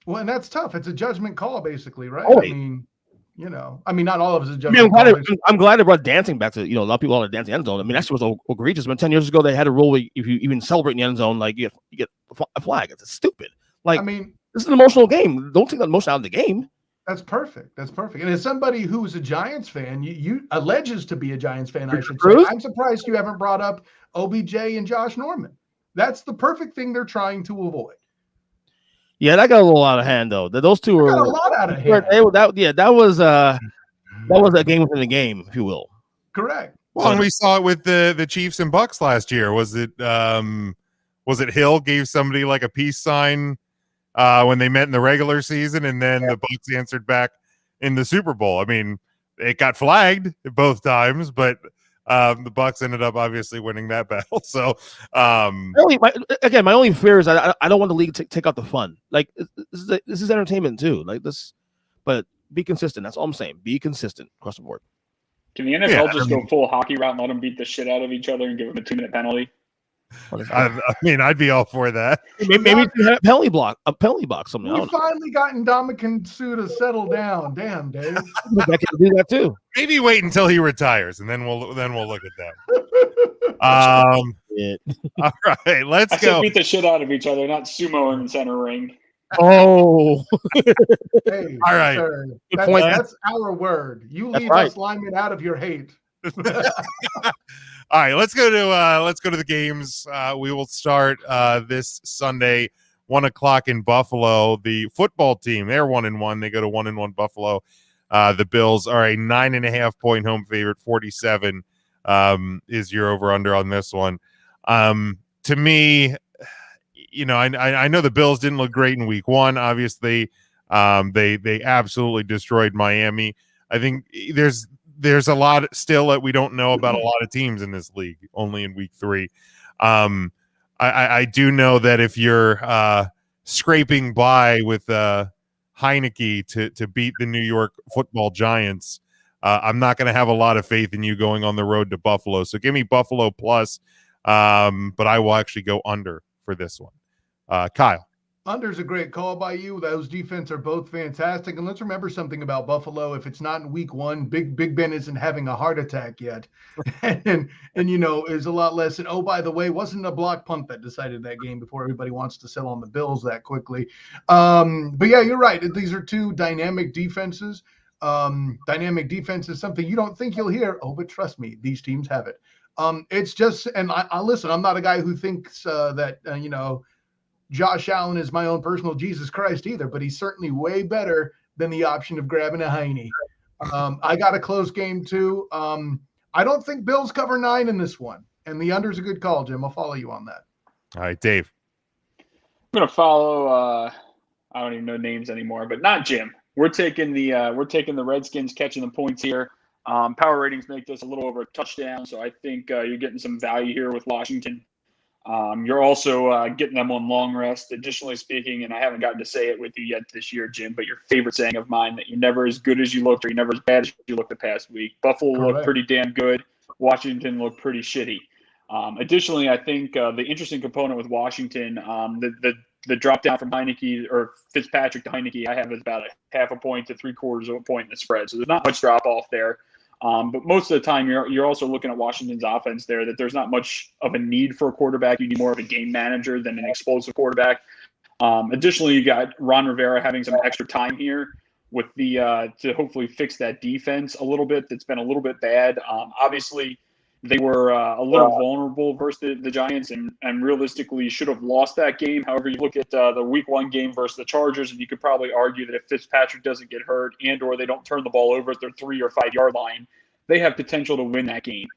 Well, and that's tough. It's a judgment call, basically, right? Oh, I mean, not all of us is judgment call. I'm glad they brought dancing back to, a lot of people are dancing end zone. I mean, that shit was egregious. But 10 years ago, they had a rule where if you even celebrate in the end zone, like you get a flag. It's stupid. Like, I mean, this is an emotional game. Don't take that emotion out of the game. That's perfect. And as somebody who's a Giants fan, you alleges to be a Giants fan, I should say. I'm surprised you haven't brought up OBJ and Josh Norman. That's the perfect thing they're trying to avoid. Yeah, that got a little out of hand, though. Those two were a lot out of hand. That was a game within the game, if you will. Correct. Well, and we saw it with the Chiefs and Bucks last year. Was it Hill gave somebody like a peace sign when they met in the regular season, and then the Bucks answered back in the Super Bowl? I mean, it got flagged both times, but the Bucks ended up obviously winning that battle. So, my only fear is I don't want the league to take out the fun. Like, this is entertainment too. Like this, but be consistent. That's all I'm saying. Be consistent across the board. Can the NFL just go full hockey route and let them beat the shit out of each other and give them a 2-minute penalty? I mean, I'd be all for that. Maybe a penalty block, something. We've finally gotten Ndamukong Suh to settle down. Damn, Dave. I can do that too. Maybe wait until he retires, and then we'll look at that. All right, let's go. Beat the shit out of each other, not sumo in the center ring. Oh, hey, all right. Sir, that's our word. You leave us linemen out of your hate. All right, let's go to the games. We will start this Sunday 1 o'clock in Buffalo. The football team, they're 1-1. They go to 1-1 Buffalo. The Bills are a 9.5-point home favorite. 47 is your over-under on this one. To me, I know the Bills didn't look great in week 1. Obviously, they absolutely destroyed Miami. I think there's a lot still that we don't know about a lot of teams in this league, only in week 3. I do know that if you're scraping by with Heineke to beat the New York Football Giants, I'm not going to have a lot of faith in you going on the road to Buffalo. So give me Buffalo plus, but I will actually go under for this one. Kyle. Under's a great call by you. Those defense are both fantastic. And let's remember something about Buffalo. If it's not in week 1, Big Ben isn't having a heart attack yet. and is a lot less. And, oh, by the way, wasn't a block punt that decided that game before everybody wants to sell on the Bills that quickly. But, yeah, you're right. These are two dynamic defenses. Dynamic defense is something you don't think you'll hear. Oh, but trust me, these teams have it. It's just – and I listen, I'm not a guy who thinks that, Josh Allen is my own personal Jesus Christ either, but he's certainly way better than the option of grabbing a Heine. I got a close game too. I don't think Bills cover 9 in this one, and the under's a good call, Jim. I'll follow you on that. All right, Dave. I'm gonna follow. I don't even know names anymore, but not Jim. We're taking the Redskins catching the points here. Power ratings make this a little over a touchdown, so I think you're getting some value here with Washington. You're also getting them on long rest. Additionally speaking, and I haven't gotten to say it with you yet this year, Jim, but your favorite saying of mine that you're never as good as you looked or you're never as bad as you looked the past week. Buffalo looked pretty damn good. Washington looked pretty shitty. Additionally, I think the interesting component with Washington, the drop down from Heineke or Fitzpatrick to Heineke, I have is about a 0.5 point to 3/4 of a point in the spread. So there's not much drop off there. But most of the time, you're also looking at Washington's offense there, that there's not much of a need for a quarterback. You need more of a game manager than an explosive quarterback. Additionally, you got Ron Rivera having some extra time here with the to hopefully fix that defense a little bit. That's been a little bit bad. Obviously, they were a little vulnerable versus the Giants and realistically should have lost that game. However, you look at the week 1 game versus the Chargers, and you could probably argue that if Fitzpatrick doesn't get hurt and or they don't turn the ball over at their 3 or 5 yard line, they have potential to win that game.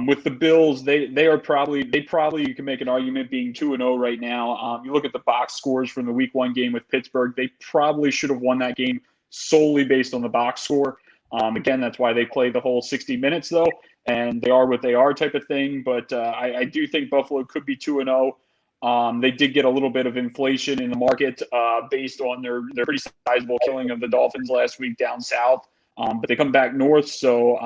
With the Bills, they probably you can make an argument being 2-0 right now. You look at the box scores from the week 1 game with Pittsburgh, they probably should have won that game solely based on the box score. Again, that's why they play the whole 60 minutes though, and they are what they are type of thing. But I do think Buffalo could be 2-0. They did get a little bit of inflation in the market based on their pretty sizable killing of the Dolphins last week down south. But they come back north. So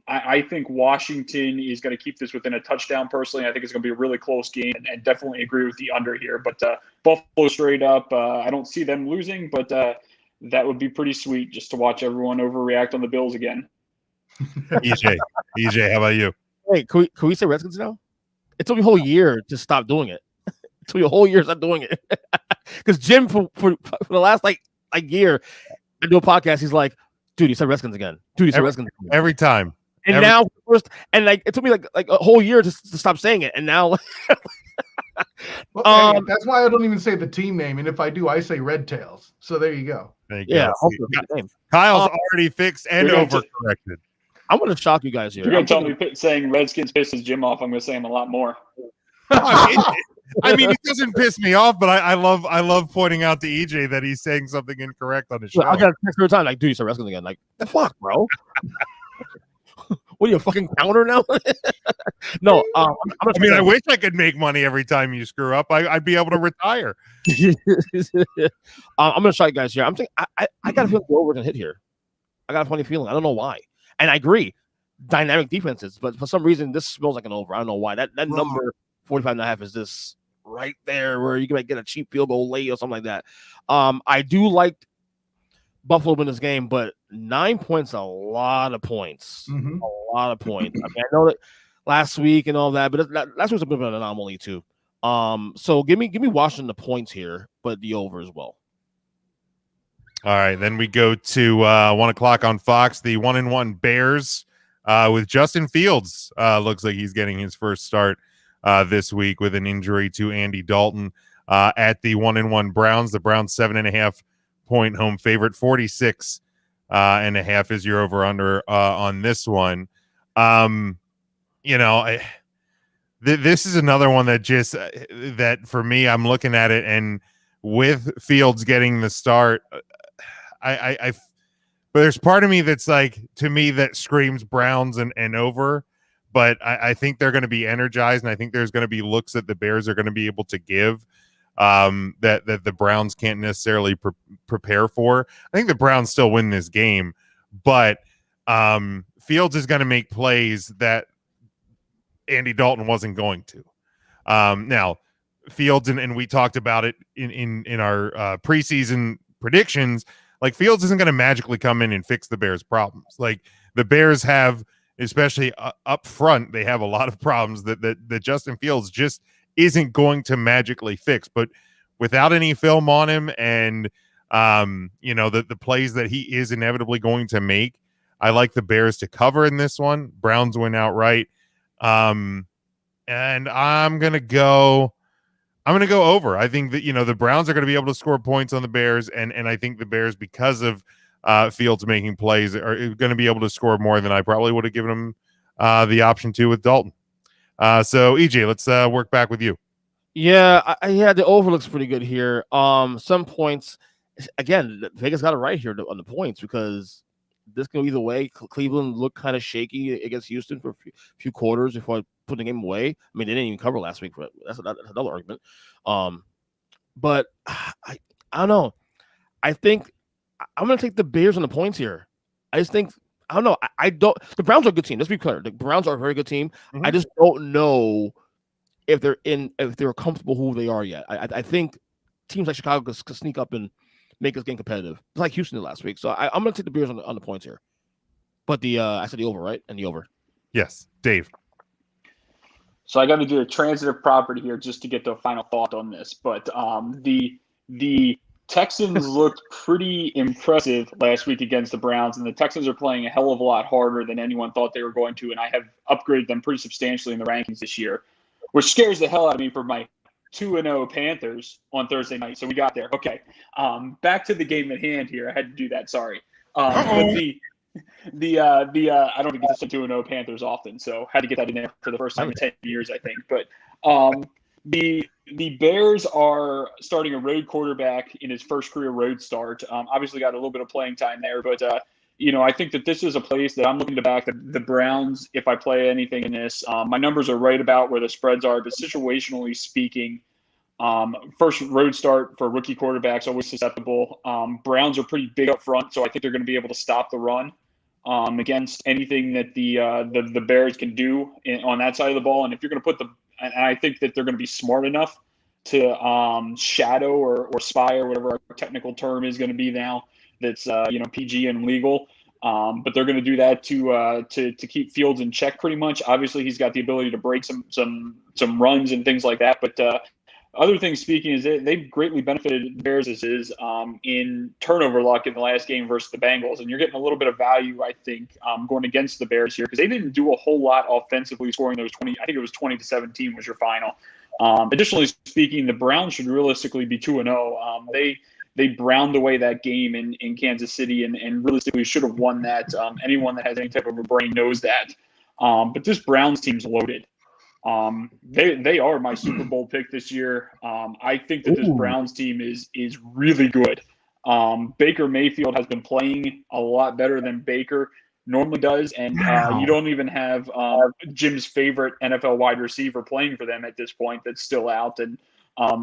I think Washington is going to keep this within a touchdown personally. I think it's going to be a really close game and definitely agree with the under here. But Buffalo straight up, I don't see them losing, but that would be pretty sweet just to watch everyone overreact on the Bills again. EJ, how about you? Hey, can we say Redskins now? It took me a whole year to stop doing it. It took me a whole year to stop doing it. Because Jim, for the last like year, I do a podcast. He's like, dude, you said Redskins again. Dude, you said Redskins again. Every time. And now, it took me like a whole year to stop saying it. And now, well, that's why I don't even say the team name. And if I do, I say Red Tails. So there you go. Yeah, Kyle's already fixed and overcorrected. I'm going to shock you guys here. You're going to tell me saying Redskins pisses Jim off. I'm going to say him a lot more. I mean, it doesn't piss me off, but I love pointing out to EJ that he's saying something incorrect on the show. I got a text every time, like, dude, you said Redskins again. Like, the fuck, bro? What are you, a fucking counter now? No, I wish I could make money every time you screw up. I'd be able to retire. I'm going to shock you guys here. I'm thinking, I got a feeling the over going to hit here. I got a funny feeling. I don't know why. And I agree, dynamic defenses, but for some reason, this smells like an over. I don't know why. That number 45.5 is this right there where you can get a cheap field goal late or something like that. I do like Buffalo win this game, but 9 points, a lot of points. Mm-hmm. A lot of points. I mean, I know that last week and all that, but last week's a bit of an anomaly too. So give me Washington the points here, but the over as well. All right, then we go to 1 o'clock on Fox. The 1-1 Bears with Justin Fields. Looks like he's getting his first start this week with an injury to Andy Dalton. at the 1-1 Browns. The Browns 7.5 point home favorite. 46.5 is your over under on this one. This is another one that just that for me, I'm looking at it, and with Fields getting the start, but there's part of me that's like, to me, that screams Browns and over. But I think they're going to be energized, and I think there's going to be looks that the Bears are going to be able to give that the Browns can't necessarily prepare for. I think the Browns still win this game, but Fields is going to make plays that Andy Dalton wasn't going to. Now, Fields, and we talked about it in our preseason predictions, like Fields isn't going to magically come in and fix the Bears' problems. Like the Bears have, especially up front, they have a lot of problems that Justin Fields just isn't going to magically fix. But without any film on him and the plays that he is inevitably going to make, I like the Bears to cover in this one. Browns win outright. And I'm gonna go over. I think that the Browns are going to be able to score points on the Bears, and I think the Bears, because of Fields making plays, are going to be able to score more than I probably would have given them the option to with Dalton. So EJ, let's work back with you. Yeah, the over looks pretty good here. Some points, again, Vegas got it right here on the points, because this can go either way. Cleveland looked kind of shaky against Houston for a few quarters before putting the game away. I mean, they didn't even cover last week. That's another argument. But I don't know. I think I'm going to take the Bears on the points here. I just think, I don't know. I don't. The Browns are a good team. Let's be clear. The Browns are a very good team. Mm-hmm. I just don't know if they're comfortable who they are yet. I think teams like Chicago could sneak up and make this game competitive. It's like Houston did last week. So I'm going to take the Bears on the points here. But I said the over, right? And the over. Yes, Dave. So I got to do a transitive property here just to get to a final thought on this. But the Texans looked pretty impressive last week against the Browns, and the Texans are playing a hell of a lot harder than anyone thought they were going to, and I have upgraded them pretty substantially in the rankings this year, which scares the hell out of me for my 2-0 Panthers on Thursday night. So we got there. Okay. Back to the game at hand here. I had to do that. Sorry. But I don't get to say 2-0 Panthers often, so had to get that in there for the first time in 10 years, I think. But the Bears are starting a road quarterback in his first career road start. Obviously got a little bit of playing time there, but I think that this is a place that I'm looking to back the Browns if I play anything in this. My numbers are right about where the spreads are, but situationally speaking, first road start for rookie quarterbacks, always susceptible. Browns are pretty big up front, so I think they're going to be able to stop the run against anything that the Bears can do on that side of the ball. And if you're going to and I think that they're going to be smart enough to shadow or spy, or whatever our technical term is going to be now, that's PG and legal. But they're going to do that to keep Fields in check pretty much. Obviously, he's got the ability to break some runs and things like that. But other things speaking is they've greatly benefited the Bears in turnover luck in the last game versus the Bengals. And you're getting a little bit of value, I think, going against the Bears here, because they didn't do a whole lot offensively, scoring those 20. I think it was 20-17 was your final. Additionally speaking, the Browns should realistically be 2-0. They browned away that game in Kansas City and realistically should have won that. Anyone that has any type of a brain knows that. But this Browns team's loaded. They are my Super Bowl pick this year. I think that this Browns team is really good. Baker Mayfield has been playing a lot better than Baker normally does, and you don't even have Jim's favorite NFL wide receiver playing for them at this point that's still out. And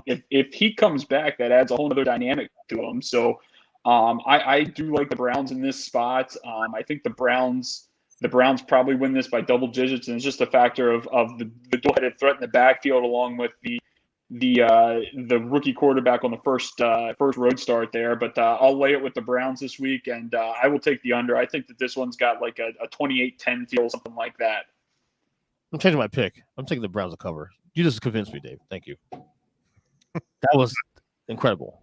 if he comes back, that adds a whole other dynamic to him. So I do like the Browns in this spot. I think the Browns probably win this by double digits, and it's just a factor of the dual-headed threat in the backfield, along with the rookie quarterback on the first road start there. But I'll lay it with the Browns this week, and I will take the under. I think that this one's got like a 28-10 feel, something like that. I'm changing my pick. I'm taking the Browns to cover. You just convinced me, Dave. Thank you. That was incredible.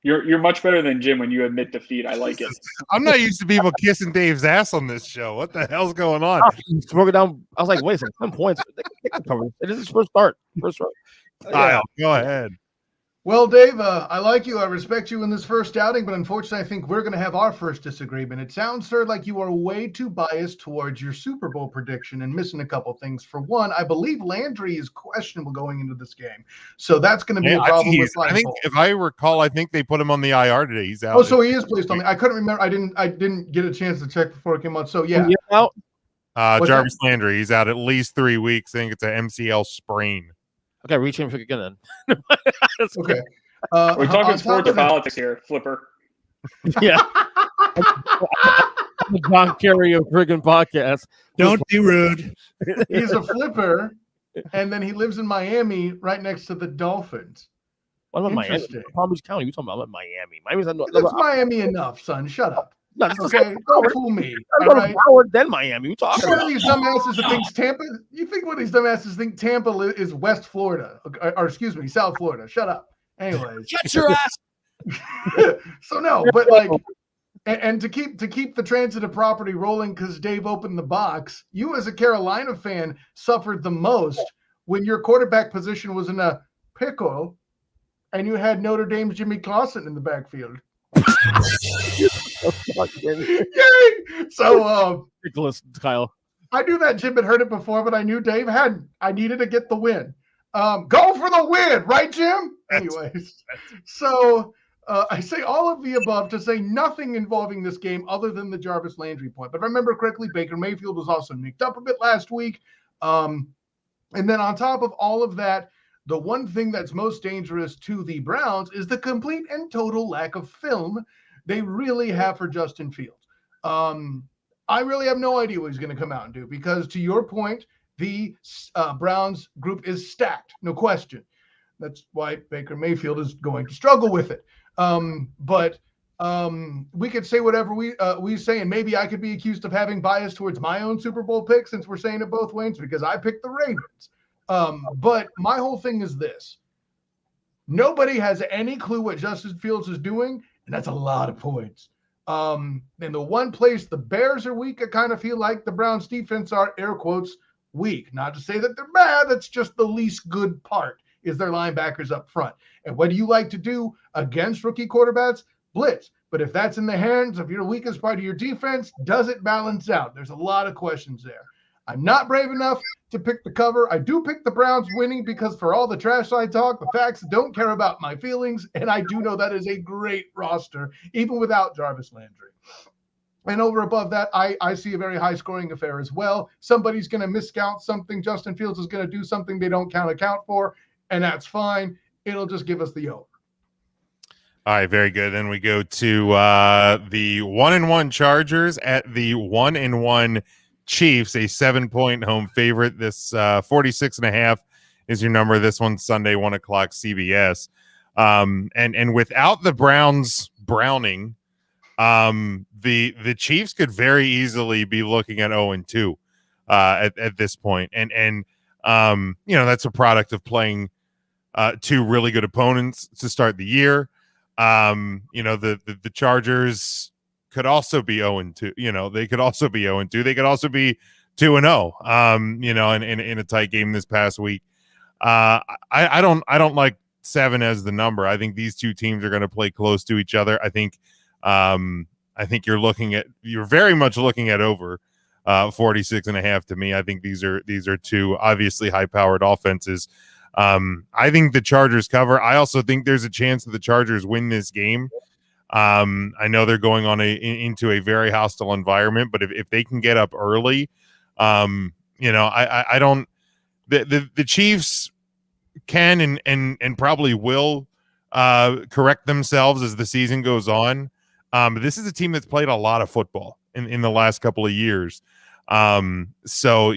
You're much better than Jim when you admit defeat. I like it. I'm not used to people kissing Dave's ass on this show. What the hell's going on? Broke it down. I was like, wait a second, 10 points. It is his first start. First start. Kyle, go ahead. Well, Dave, I like you. I respect you in this first outing, but unfortunately, I think we're going to have our first disagreement. It sounds, sir, like you are way too biased towards your Super Bowl prediction and missing a couple things. For one, I believe Landry is questionable going into this game, so that's going to be a problem with I think, if I recall, I think they put him on the IR today. He's out. Oh, so he is placed on the. I couldn't remember. I didn't get a chance to check before it came out. So yeah, out. Jarvis Landry, he's out at least 3 weeks. I think it's an MCL sprain. Okay, reach him again then. Okay. We're talking sports or politics here, Flipper. Yeah. The John Kerry of friggin' podcast. Don't be rude. He's a flipper, and then he lives in Miami, right next to the Dolphins. What about Miami? Interesting. Palm Beach County. You talking about Miami? Miami's It's Miami enough, son. Shut up. No, it's Okay, don't fool me. I'm All going right. Howard, then Miami. You talking One about? of these dumbasses that thinks Tampa. You think one of these dumbasses think Tampa is West Florida, or excuse me, South Florida. Shut up. Anyways, Shut your ass. so no, but like, and to keep the transitive property rolling, because Dave opened the box. You, as a Carolina fan, suffered the most when your quarterback position was in a pickle, and you had Notre Dame's Jimmy Clausen in the backfield. Yay! So, Nicholas, Kyle. I knew that Jim had heard it before, but I knew Dave hadn't. I needed to get the win. Go for the win, right, Jim? Anyways, so I say all of the above to say nothing involving this game other than the Jarvis Landry point. But if I remember correctly, Baker Mayfield was also nicked up a bit last week. And then on top of all of that, the one thing that's most dangerous to the Browns is the complete and total lack of film they really have for Justin Fields. I really have no idea what he's going to come out and do because, to your point, the Browns group is stacked, no question. That's why Baker Mayfield is going to struggle with it. But we could say whatever we say, and maybe I could be accused of having bias towards my own Super Bowl pick since we're saying it both ways because I picked the Ravens. But my whole thing is this. Nobody has any clue what Justin Fields is doing, and that's a lot of points. And the one place the Bears are weak, I kind of feel like the Browns defense are, air quotes, weak. Not to say that they're bad, that's just the least good part is their linebackers up front. And what do you like to do against rookie quarterbacks? Blitz. But if that's in the hands of your weakest part of your defense, does it balance out? There's a lot of questions there. I'm not brave enough to pick the cover. I do pick the Browns winning because for all the trash I talk, the facts don't care about my feelings. And I do know that is a great roster, even without Jarvis Landry. And over above that, I see a very high-scoring affair as well. Somebody's going to miscount something. Justin Fields is going to do something they don't account for, and that's fine. It'll just give us the over. All right, very good. Then we go to the 1-1 Chargers at the 1-1 Chiefs, a 7-point home favorite. This 46.5 is your number. This one's Sunday, 1 o'clock CBS. And without the Browns Browning, the Chiefs could very easily be looking at 0-2 at this point. And that's a product of playing two really good opponents to start the year. The Chargers could also be 0-2. They could also be 0-2. They could also be 2-0. In a tight game this past week. I don't like 7 as the number. I think these two teams are going to play close to each other. I think you're very much looking at over 46.5 to me. I think these are two obviously high-powered offenses. I think the Chargers cover. I also think there's a chance that the Chargers win this game. I know they're going on into a very hostile environment, but if they can get up early, I don't. The Chiefs can and probably will correct themselves as the season goes on. But this is a team that's played a lot of football in the last couple of years. So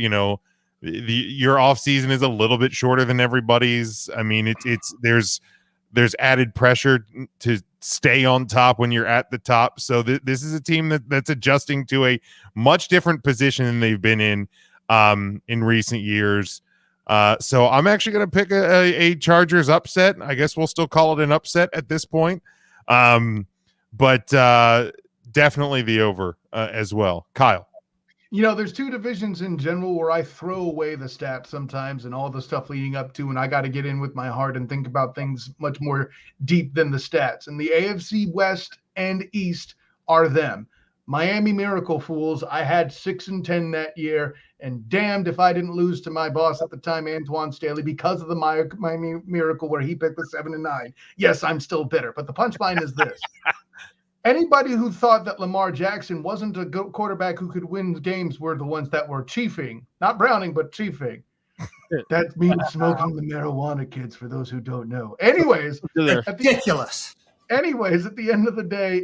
your off season is a little bit shorter than everybody's. I mean, there's added pressure to stay on top when you're at the top. So this is a team that's adjusting to a much different position than they've been in recent years. So I'm actually going to pick a Chargers upset. I guess we'll still call it an upset at this point. But definitely the over as well. Kyle. There's two divisions in general where I throw away the stats sometimes and all the stuff leading up to, and I got to get in with my heart and think about things much more deep than the stats. And the AFC West and East are them. Miami Miracle Fools, I had 6-10 that year, and damned if I didn't lose to my boss at the time, Antoine Staley, because of the Miami Miracle where he picked the 7-9. Yes, I'm still bitter, but the punchline is this. Anybody who thought that Lamar Jackson wasn't a good quarterback who could win games were the ones that were chiefing, not browning, but chiefing. That means smoking the marijuana, kids, for those who don't know. Anyways, Ridiculous. Anyways, at the end of the day,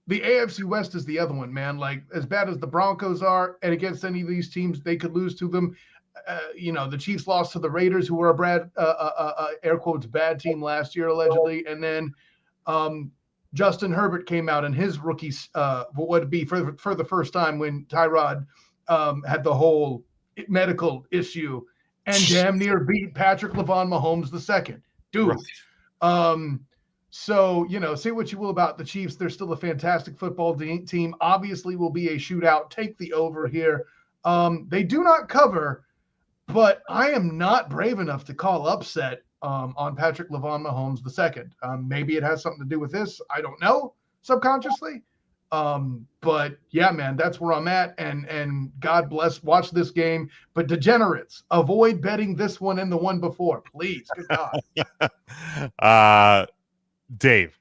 the AFC West is the other one, man. Like, as bad as the Broncos are, and against any of these teams, they could lose to them. The Chiefs lost to the Raiders, who were a air quotes bad team last year, allegedly. And then Justin Herbert came out, and his rookies would be for the first time when Tyrod had the whole medical issue and damn near beat Patrick LeVon Mahomes II. Dude. Right. So, say what you will about the Chiefs. They're still a fantastic football team. Obviously will be a shootout. Take the over here. They do not cover, but I am not brave enough to call upset on Patrick LeVon Mahomes II. Maybe it has something to do with this. I don't know, subconsciously. But yeah, man, that's where I'm at. And God bless, watch this game. But degenerates, avoid betting this one and the one before, please. Good God. Dave.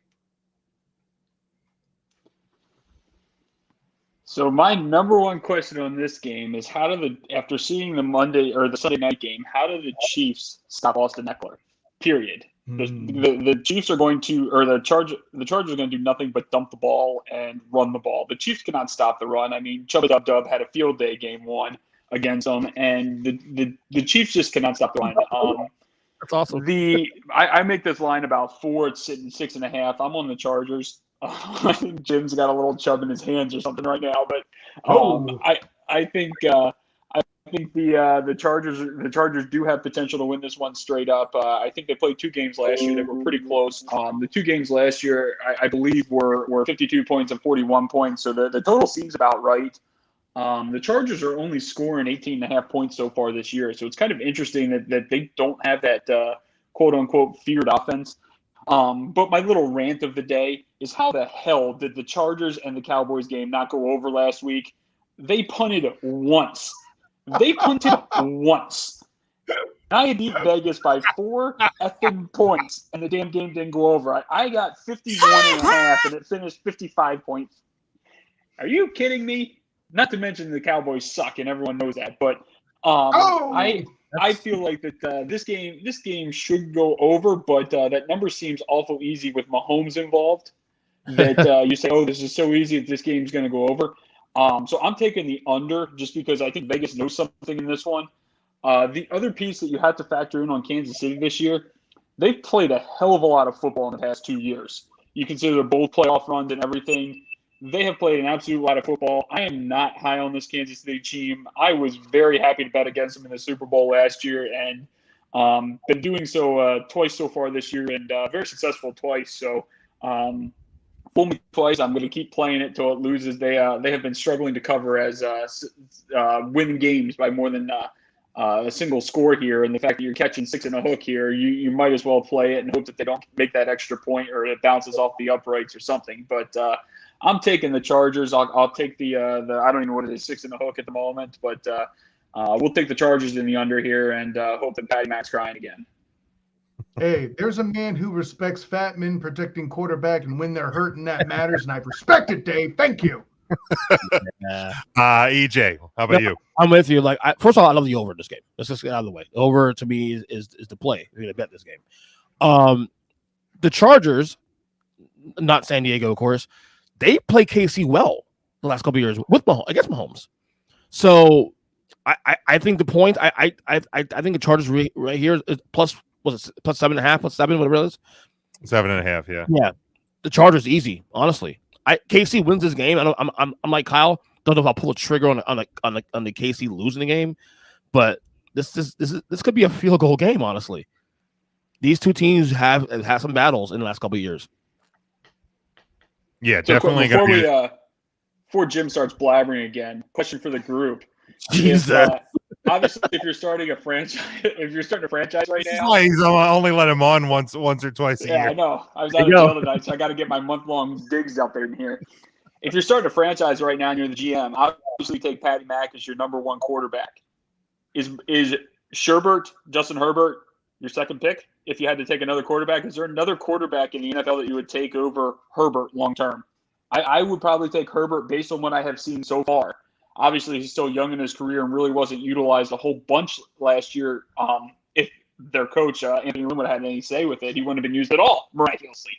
So my number one question on this game is after seeing the Monday or the Sunday night game, how do the Chiefs stop Austin Eckler? Period. The Chiefs are going to, or the Chargers are going to do nothing but dump the ball and run the ball. The Chiefs cannot stop the run. I mean, Chubba Dub had a field day game 1 against them, and the Chiefs just cannot stop the run. That's awesome. I make this line about 4. It's sitting 6.5. I'm on the Chargers. I think Jim's got a little chub in his hands or something right now, but I think the Chargers do have potential to win this one straight up. I think they played 2 games last year that were pretty close. The 2 games last year, I believe, were 52 points and 41 points, so the total seems about right. The Chargers are only scoring 18.5 points so far this year, so it's kind of interesting that they don't have that quote-unquote feared offense. But my little rant of the day is, how the hell did the Chargers and the Cowboys game not go over last week? They punted once. I beat Vegas by 4 effing points, and the damn game didn't go over. I got 51.5, and it finished 55 points. Are you kidding me? Not to mention the Cowboys suck, and everyone knows that. But I feel like that this game should go over, but that number seems awful easy with Mahomes involved. That you say, oh, this is so easy that this game's going to go over. So I'm taking the under just because I think Vegas knows something in this one. The other piece that you have to factor in on Kansas City this year, they've played a hell of a lot of football in the past 2 years. You consider both playoff runs and everything. They have played an absolute lot of football. I am not high on this Kansas City team. I was very happy to bet against them in the Super Bowl last year, and been doing so twice so far this year, and very successful twice. So fool me twice. I'm going to keep playing it till it loses. They have been struggling to cover as winning games by more than a single score here, and the fact that you're catching 6 in a hook here, you might as well play it and hope that they don't make that extra point or it bounces off the uprights or something. But I'm taking the Chargers. I'll take the I don't even know what it is, 6 in the hook at the moment, but we'll take the Chargers in the under here and hope that Patty Mac's crying again. Hey, there's a man who respects fat men protecting quarterback, and when they're hurt and that matters, and I respect it, Dave. Thank you. EJ, how about you? I'm with you. Like, first of all, I love the over in this game. Let's just get out of the way. Over to me is the play. You're gonna bet this game. The Chargers, not San Diego, of course, they play KC well the last couple of years with against Mahomes. So I think the point I think the Chargers right here is plus 7.5, plus 7, whatever it is. 7.5, yeah. Yeah, the Chargers easy, honestly. KC wins this game. I'm like Kyle. Don't know if I'll pull a trigger on the KC losing the game, but this could be a field goal game. Honestly, these two teams have had some battles in the last couple of years. Yeah, definitely. before Jim starts blabbering again, question for the group. Jesus. Obviously, if you're starting a franchise, right This is now, why he's only let him on once or twice a yeah, year. I know. I was out of jail tonight, so I got to get my month-long digs up in here. If you're starting a franchise right now and you're the GM, obviously take Patty Mack as your number one quarterback. Is Sherbert, Justin Herbert, your second pick? If you had to take another quarterback, is there another quarterback in the NFL that you would take over Herbert long term? I would probably take Herbert based on what I have seen so far. Obviously, he's still young in his career and really wasn't utilized a whole bunch last year. If their coach, Anthony Lynn, would have had any say with it, he wouldn't have been used at all, miraculously.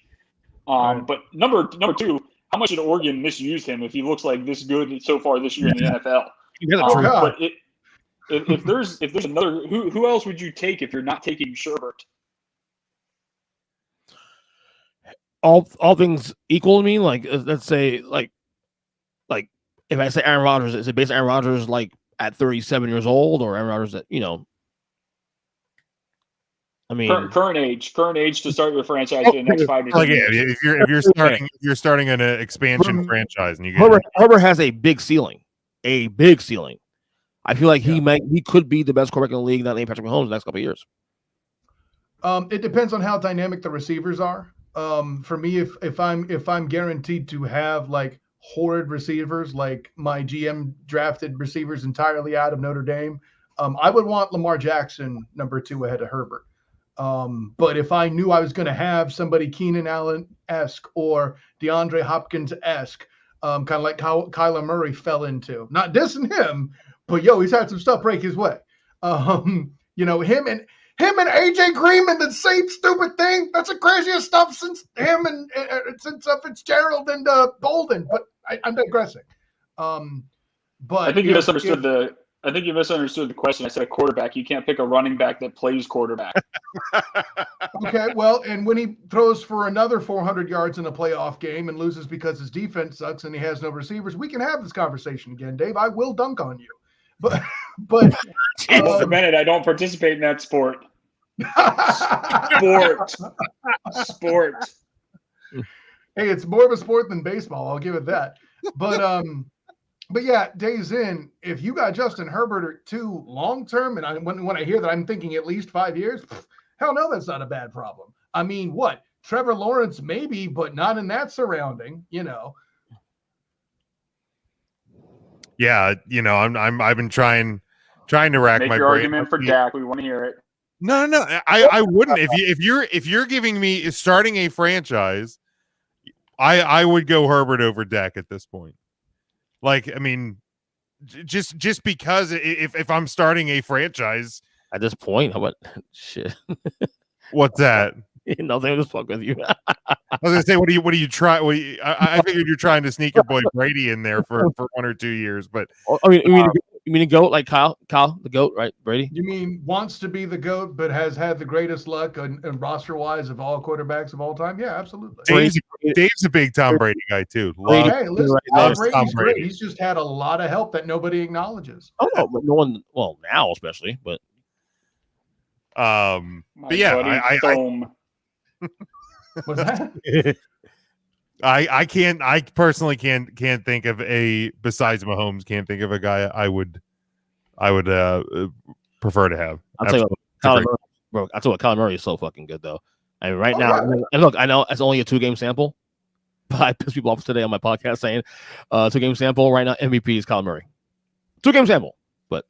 But number two, how much did Oregon misuse him if he looks like this good so far this year in the NFL? But if there's another, who else would you take if you're not taking Sherbert? All things equal to me, like let's say like if I say Aaron Rodgers, is it based on Aaron Rodgers like at 37 years old, or Aaron Rodgers at, I mean current age to start your franchise in the next 5 to 10 years. If you're starting an expansion franchise and you get Herbert has a big ceiling. I feel like he could be the best quarterback in the league, not named Patrick Mahomes, in the next couple of years. It depends on how dynamic the receivers are. For me, if I'm guaranteed to have like horrid receivers, like my GM drafted receivers entirely out of Notre Dame, I would want Lamar Jackson number 2 ahead of Herbert. But if I knew I was going to have somebody Keenan Allen-esque or DeAndre Hopkins-esque, kind of like how Kyler Murray fell into, not dissing him, but he's had some stuff break his way. Him and AJ Green and the same stupid thing. That's the craziest stuff since him and since Fitzgerald and Bolden. But I'm digressing. But I think you misunderstood the question. I said a quarterback. You can't pick a running back that plays quarterback. Okay, well, and when he throws for another 400 yards in a playoff game and loses because his defense sucks and he has no receivers, we can have this conversation again, Dave. I will dunk on you. But a minute, I don't participate in that sport. Sport. Hey, it's more of a sport than baseball. I'll give it that. But yeah, days in, if you got Justin Herbert or 2 long term, and when I hear that, I'm thinking at least 5 years. Hell no, that's not a bad problem. I mean, what? Trevor Lawrence maybe, but not in that surrounding. Yeah, I've been trying to rack Make my your brain. argument for Dak. We want to hear it. No. I wouldn't. If you're giving me starting a franchise, I would go Herbert over Dak at this point. Like, I mean, just because if I'm starting a franchise at this point, how about shit? What's that? Nothing. Just fuck with you. I was gonna say, what do you try? I figured you're trying to sneak your boy Brady in there for 1 or 2 years, but I mean, you mean a GOAT like Kyle the GOAT, right? Brady. You mean wants to be the GOAT, but has had the greatest luck and roster wise of all quarterbacs of all time? Yeah, absolutely. Dave's a big Tom Brady guy too. Hey, listen, Tom Brady. He's just had a lot of help that nobody acknowledges. Oh no, but no one. Well, now especially, but yeah, What's that? I personally can't think of besides Mahomes, can't think of a guy I would prefer to have. I'll tell you what, Kyler Murray is so fucking good though. I mean, now, and look, I know it's only a 2-game sample, but I pissed people off today on my podcast saying 2-game sample right now. MVP is Kyler Murray. 2-game sample, but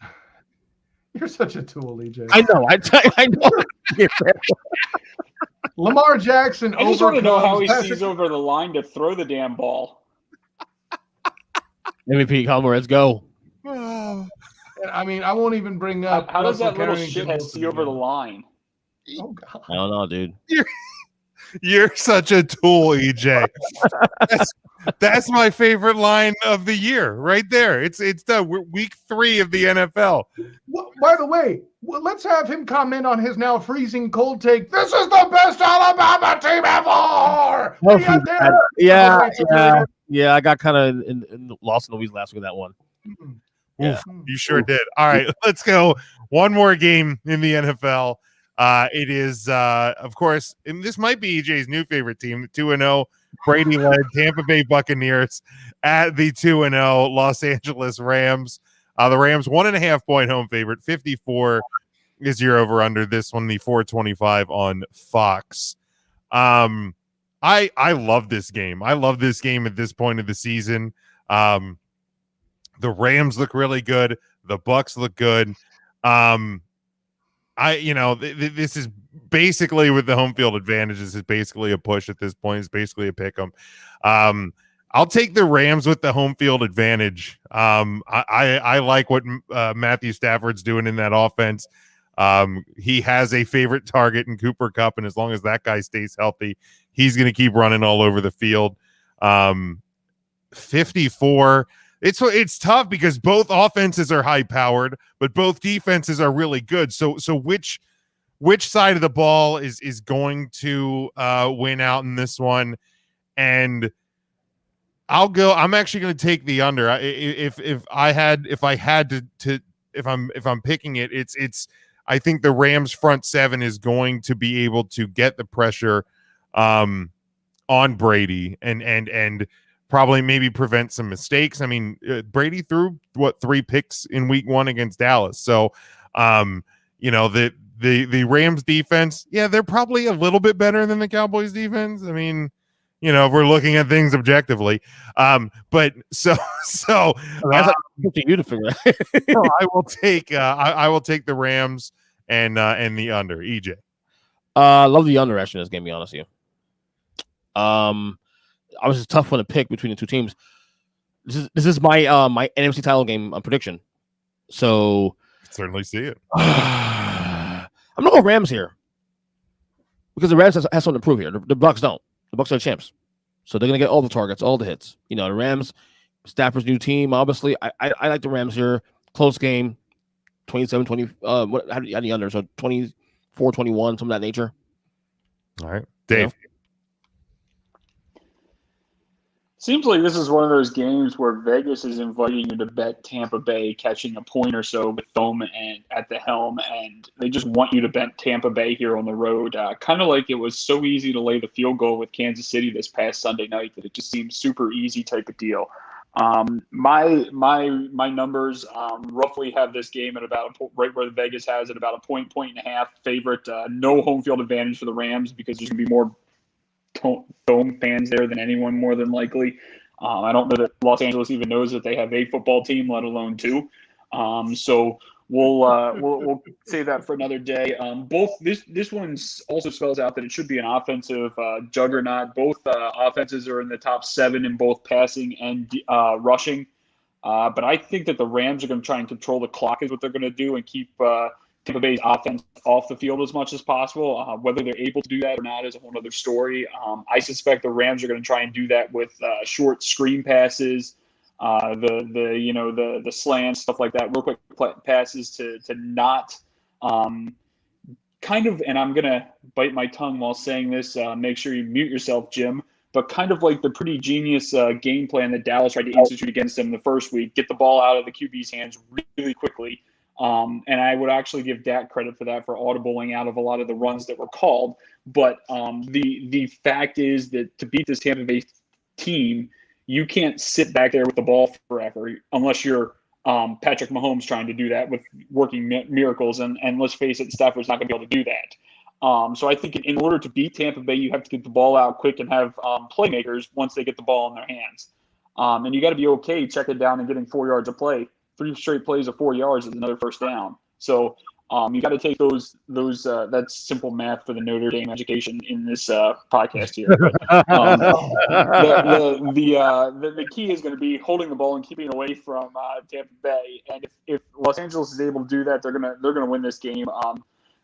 you're such a tool, EJ. I know. I know. Lamar Jackson. I just want to know how he sees over the line to throw the damn ball. MVP, Kyler, let's go. I mean, I won't even bring up. How does that little shithead see over the line? Oh God! I don't know, dude. You're such a tool, EJ. That's my favorite line of the year, right there. It's week 3 of the NFL. Well, by the way, let's have him comment on his now freezing cold take. This is the best Alabama team ever. Yeah. I got kind of lost in the weeds last week with that one. Yeah, you sure did. All right, let's go. One more game in the NFL. It is, of course, and this might be EJ's new favorite team, 2-0 Brady-led Tampa Bay Buccaneers at the 2-0 Los Angeles Rams. The Rams 1.5-point home favorite. 54 is your over/under. This one, the 425 on Fox. I love this game. I love this game at this point of the season. The Rams look really good. The Bucs look good. This is basically with the home field advantage. This is basically a push at this point. It's basically a pick 'em. I'll take the Rams with the home field advantage. I like what Matthew Stafford's doing in that offense. He has a favorite target in Cooper Kupp, and as long as that guy stays healthy, he's going to keep running all over the field. 54. It's tough because both offenses are high powered, but both defenses are really good. So which side of the ball is going to win out in this one? And I'm actually going to take the under. If I'm picking it, it's I think the Rams front seven is going to be able to get the pressure on Brady and probably maybe prevent some mistakes. I mean, Brady threw 3 picks in week 1 against Dallas. So, the Rams defense, yeah, they're probably a little bit better than the Cowboys defense. I mean, if we're looking at things objectively, but so that's up to you to figure out. I will take the Rams and the under. EJ, love the under actually in this game. To be honest with you, I was just tough one to pick between the two teams. This is my my NFC title game prediction. So certainly see it. I'm gonna go Rams here because the Rams has something to prove here. The Bucs don't. The Bucs are the champs, so they're gonna get all the targets, all the hits. The Rams, Stafford's new team. Obviously, I like the Rams here. Close game, 27-20. How do you under? So 24-21, something of that nature. All right, Dave. Seems like this is one of those games where Vegas is inviting you to bet Tampa Bay catching a point or so with Thome and at the helm, and they just want you to bet Tampa Bay here on the road. Kind of like it was so easy to lay the field goal with Kansas City this past Sunday night that it just seems super easy type of deal. My numbers roughly have this game at about right where the Vegas has it, about a point and a half favorite. No home field advantage for the Rams because there's going to be more Thome fans there than anyone, more than likely. I don't know that Los Angeles even knows that they have a football team, let alone 2. So we'll save that for another day. Both this one also spells out that it should be an offensive juggernaut. Both offenses are in the top 7 in both passing and rushing. But I think that the Rams are going to try and control the clock is what they're going to do and keep Tampa Bay's offense off the field as much as possible. Whether they're able to do that or not is a whole other story. I suspect the Rams are going to try and do that with short screen passes, the slants, stuff like that, real quick passes to not kind of. And I'm going to bite my tongue while saying this. Make sure you mute yourself, Jim. But kind of like the pretty genius game plan that Dallas tried to institute against them the first week, get the ball out of the QB's hands really quickly. And I would actually give Dak credit for that, for audibling out of a lot of the runs that were called. But the fact is that to beat this Tampa Bay team, you can't sit back there with the ball forever unless you're Patrick Mahomes trying to do that with working miracles. And let's face it, Stafford's not going to be able to do that. So I think in order to beat Tampa Bay, you have to get the ball out quick and have playmakers once they get the ball in their hands. And you got to be okay checking down and getting 4 yards of play. 3 straight plays of 4 yards is another first down. So you got to take those. That's simple math for the Notre Dame education in this podcast here. But, the key is going to be holding the ball and keeping it away from Tampa Bay. And if Los Angeles is able to do that, they're gonna win this game.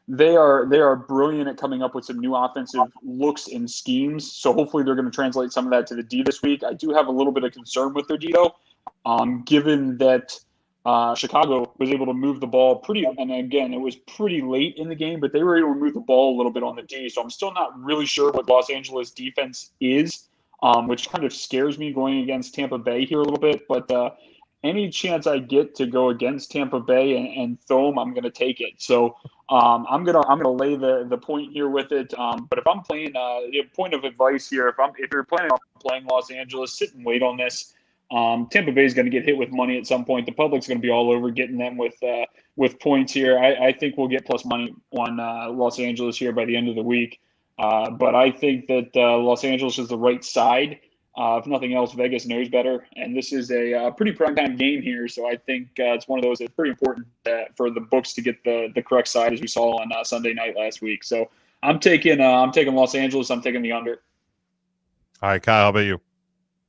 They are brilliant at coming up with some new offensive looks and schemes. So hopefully they're going to translate some of that to the D this week. I do have a little bit of concern with their D though, given that. Chicago was able to move the ball and again, it was pretty late in the game, but they were able to move the ball a little bit on the D. So I'm still not really sure what Los Angeles defense is, which kind of scares me going against Tampa Bay here a little bit. But any chance I get to go against Tampa Bay and Thome, I'm going to take it. So I'm gonna lay the point here with it. But if I'm playing, the point of advice here, if you're planning on playing Los Angeles, sit and wait on this. Tampa Bay is going to get hit with money at some point. The public's going to be all over getting them with points here. I think we'll get plus money on Los Angeles here by the end of the week. But I think that Los Angeles is the right side. If nothing else, Vegas knows better. And this is a pretty primetime game here. So I think it's one of those that's pretty important for the books to get the correct side, as we saw on Sunday night last week. So I'm taking Los Angeles. I'm taking the under. All right, Kyle, how about you?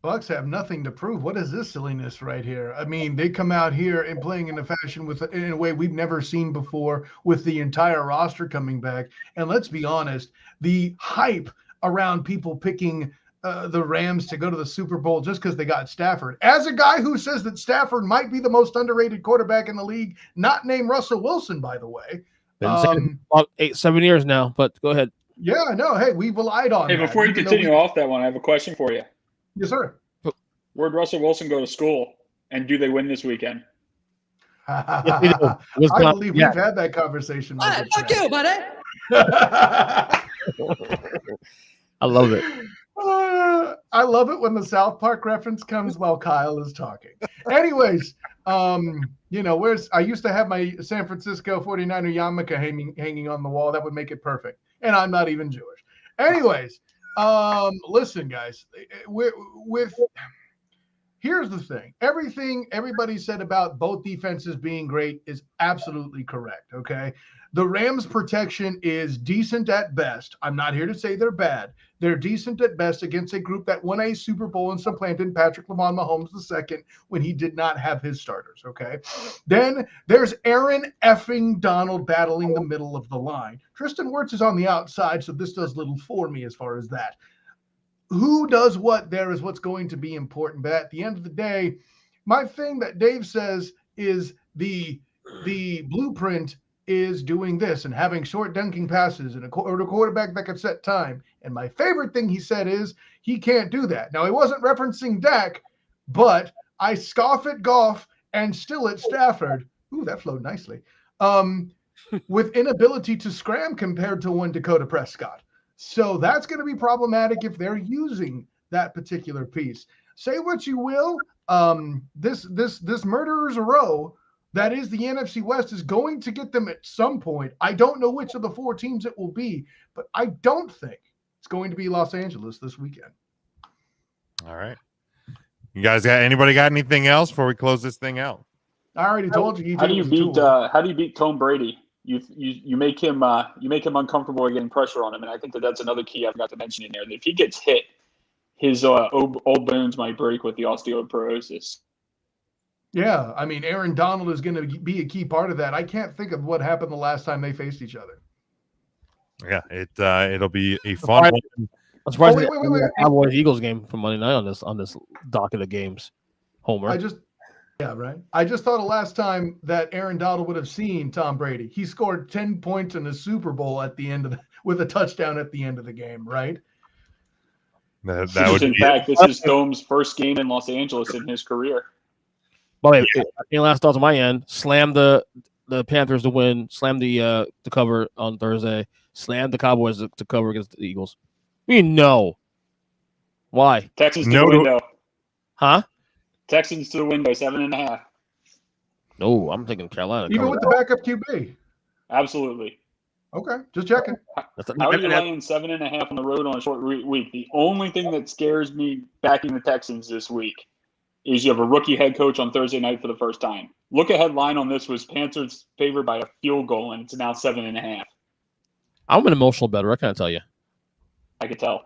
Bucks have nothing to prove. What is this silliness right here? I mean, they come out here and playing in a fashion in a way we've never seen before, with the entire roster coming back. And let's be honest, the hype around people picking the Rams to go to the Super Bowl just because they got Stafford. As a guy who says that Stafford might be the most underrated quarterback in the league, not named Russell Wilson, by the way. Been saying about 7 years now, but go ahead. Yeah, no, hey, we relied on Hey, that. before you continue off that one, I have a question for you. Yes, sir. Where'd Russell Wilson go to school, and do they win this weekend? I believe we've had that conversation. Fuck you, buddy. I love it. I love it when the South Park reference comes while Kyle is talking. Anyways, I used to have my San Francisco 49er yarmulke hanging on the wall. That would make it perfect. And I'm not even Jewish. Anyways, listen, guys, here's the thing. Everything everybody said about both defenses being great is absolutely correct, okay? The Rams' protection is decent at best. I'm not here to say they're bad. They're decent at best against a group that won a Super Bowl and supplanted Patrick Mahomes II when he did not have his starters, okay? Then there's Aaron effing Donald battling the middle of the line. Tristan Wirtz is on the outside, so this does little for me as far as that. Who does what there is what's going to be important. But at the end of the day, my thing that Dave says is the blueprint is doing this and having short dunking passes and a quarterback that can set time. And my favorite thing he said is he can't do that. Now, he wasn't referencing Dak, but I scoff at Goff and still at Stafford. Ooh, that flowed nicely. With inability to scram compared to one Dakota Prescott. So that's going to be problematic if they're using that particular piece. Say what you will, this murderer's row that is the NFC West is going to get them at some point. I don't know which of the four teams it will be, but I don't think it's going to be Los Angeles this weekend. All right. You guys anybody got anything else before we close this thing out? I already told you. How do you beat Tom Brady? You make him uncomfortable getting pressure on him, and I think that's another key I forgot to mention in there. If he gets hit, his old bones might break with the osteoporosis. Yeah, I mean, Aaron Donald is going to be a key part of that. I can't think of what happened the last time they faced each other. Yeah, it'll be a fun one. I'm surprised the Cowboys-Eagles game from Monday night on this docket of games. Homer. I just thought of last time that Aaron Donald would have seen Tom Brady. He scored 10 points in the Super Bowl at the end of with a touchdown at the end of the game, right? This is Dome's first game in Los Angeles in his career. Well, any last thoughts on my end? Slam the Panthers to win. Slam the cover on Thursday. Slam the Cowboys to cover against the Eagles. No. Why? Texans to the window. Huh? Texans to the window, 7.5. No, I'm thinking Carolina. Even with the backup QB. Absolutely. Okay, just checking. How are you laying 7.5 on the road on a short week? The only thing that scares me backing the Texans this week is you have a rookie head coach on Thursday night for the first time. Look ahead line on this was Panthers favored by a field goal, and it's now 7.5. I'm an emotional bettor. I can't tell you. I could tell.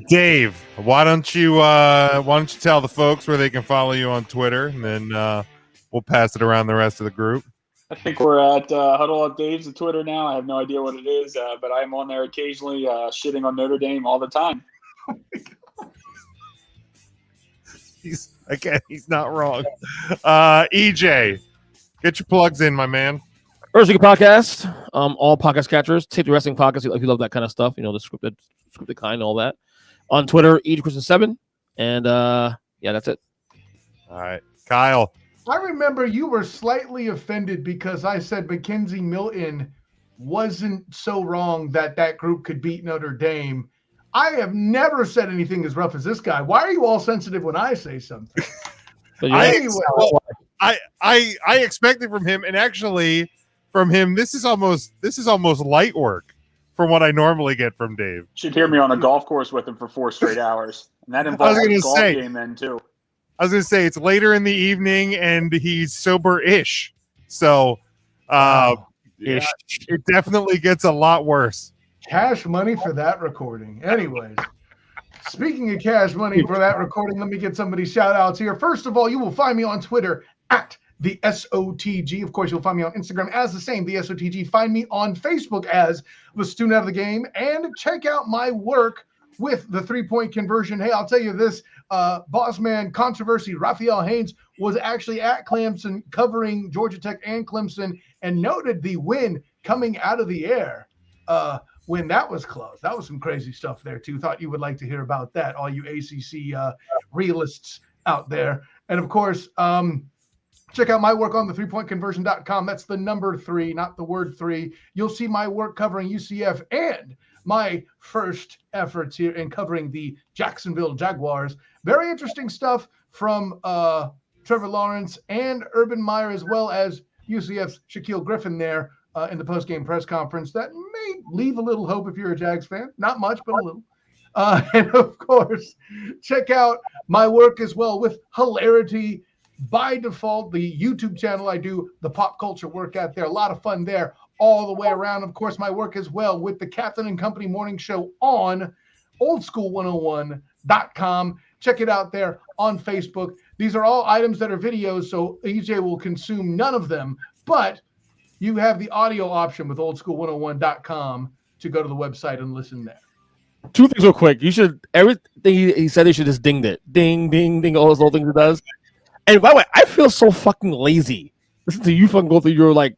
Dave, why don't you tell the folks where they can follow you on Twitter, and then we'll pass it around the rest of the group. I think we're at Huddle Up Dave's on Twitter now. I have no idea what it is, but I'm on there occasionally shitting on Notre Dame all the time. He's not wrong. EJ, get your plugs in, my man. First Week Podcast, all podcast catchers, Take the Wrestling Podcast if you love that kind of stuff, the scripted kind, all that. On Twitter, EJ Christian 7. And yeah, that's it. All right, Kyle. I remember you were slightly offended because I said Mackenzie Milton wasn't so wrong that group could beat Notre Dame. I have never said anything as rough as this guy. Why are you all sensitive when I say something? I expected from him, and actually from him, this is almost light work from what I normally get from Dave. Should hear me on a golf course with him for 4 straight hours, and that involves a golf game then too. I was going to say it's later in the evening, and he's sober-ish, so it definitely gets a lot worse. Cash money for that recording. Anyways, speaking of cash money for that recording, let me get somebody's shout outs here. First of all, you will find me on Twitter at the SOTG. Of course, you'll find me on Instagram as the same, the SOTG. Find me on Facebook as the Student Out of the Game, and check out my work with the 3-point conversion. Hey, I'll tell you this, boss man controversy, Raphael Haynes was actually at Clemson covering Georgia Tech and Clemson and noted the win coming out of the air. When that was close. That was some crazy stuff there too. Thought you would like to hear about that, all you ACC realists out there. And of course, check out my work on the 3pointconversion.com. That's the number 3, not the word 3. You'll see my work covering UCF and my first efforts here in covering the Jacksonville Jaguars. Very interesting stuff from Trevor Lawrence and Urban Meyer, as well as UCF's Shaquille Griffin there in the post-game press conference. That may leave a little hope if you're a Jags fan. Not much, but a little. And of course, check out my work as well with Hilarity by Default, the YouTube channel. I do the pop culture work out there. A lot of fun there all the way around. Of course, my work as well with the Captain and Company Morning Show on oldschool101.com. Check it out there on Facebook. These are all items that are videos, so EJ will consume none of them, but you have the audio option with oldschool101.com to go to the website and listen there. 2 things real quick. You should, everything he said, he should just ding it. Ding, ding, ding, all those little things he does. And by the way, I feel so fucking lazy. Listen to you fucking go through your like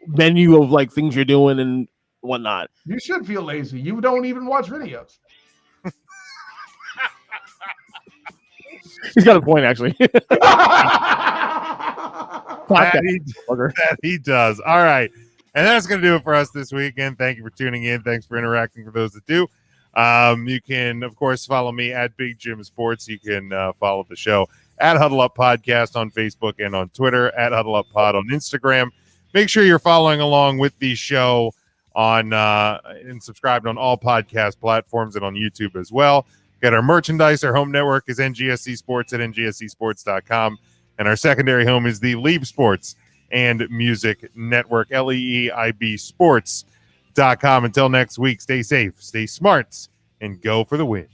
menu of like things you're doing and whatnot. You should feel lazy. You don't even watch videos. He's got a point, actually. that he does. All right. And that's going to do it for us this weekend. Thank you for tuning in. Thanks for interacting for those that do. You can, of course, follow me at Big Jim Sports. You can follow the show at Huddle Up Podcast on Facebook and on Twitter, at Huddle Up Pod on Instagram. Make sure you're following along with the show on and subscribed on all podcast platforms and on YouTube as well. Get our merchandise. Our home network is NGSC Sports at ngscsports.com. And our secondary home is the Leib Sports and Music Network, LEEIB Sports.com. Until next week, stay safe, stay smart, and go for the win.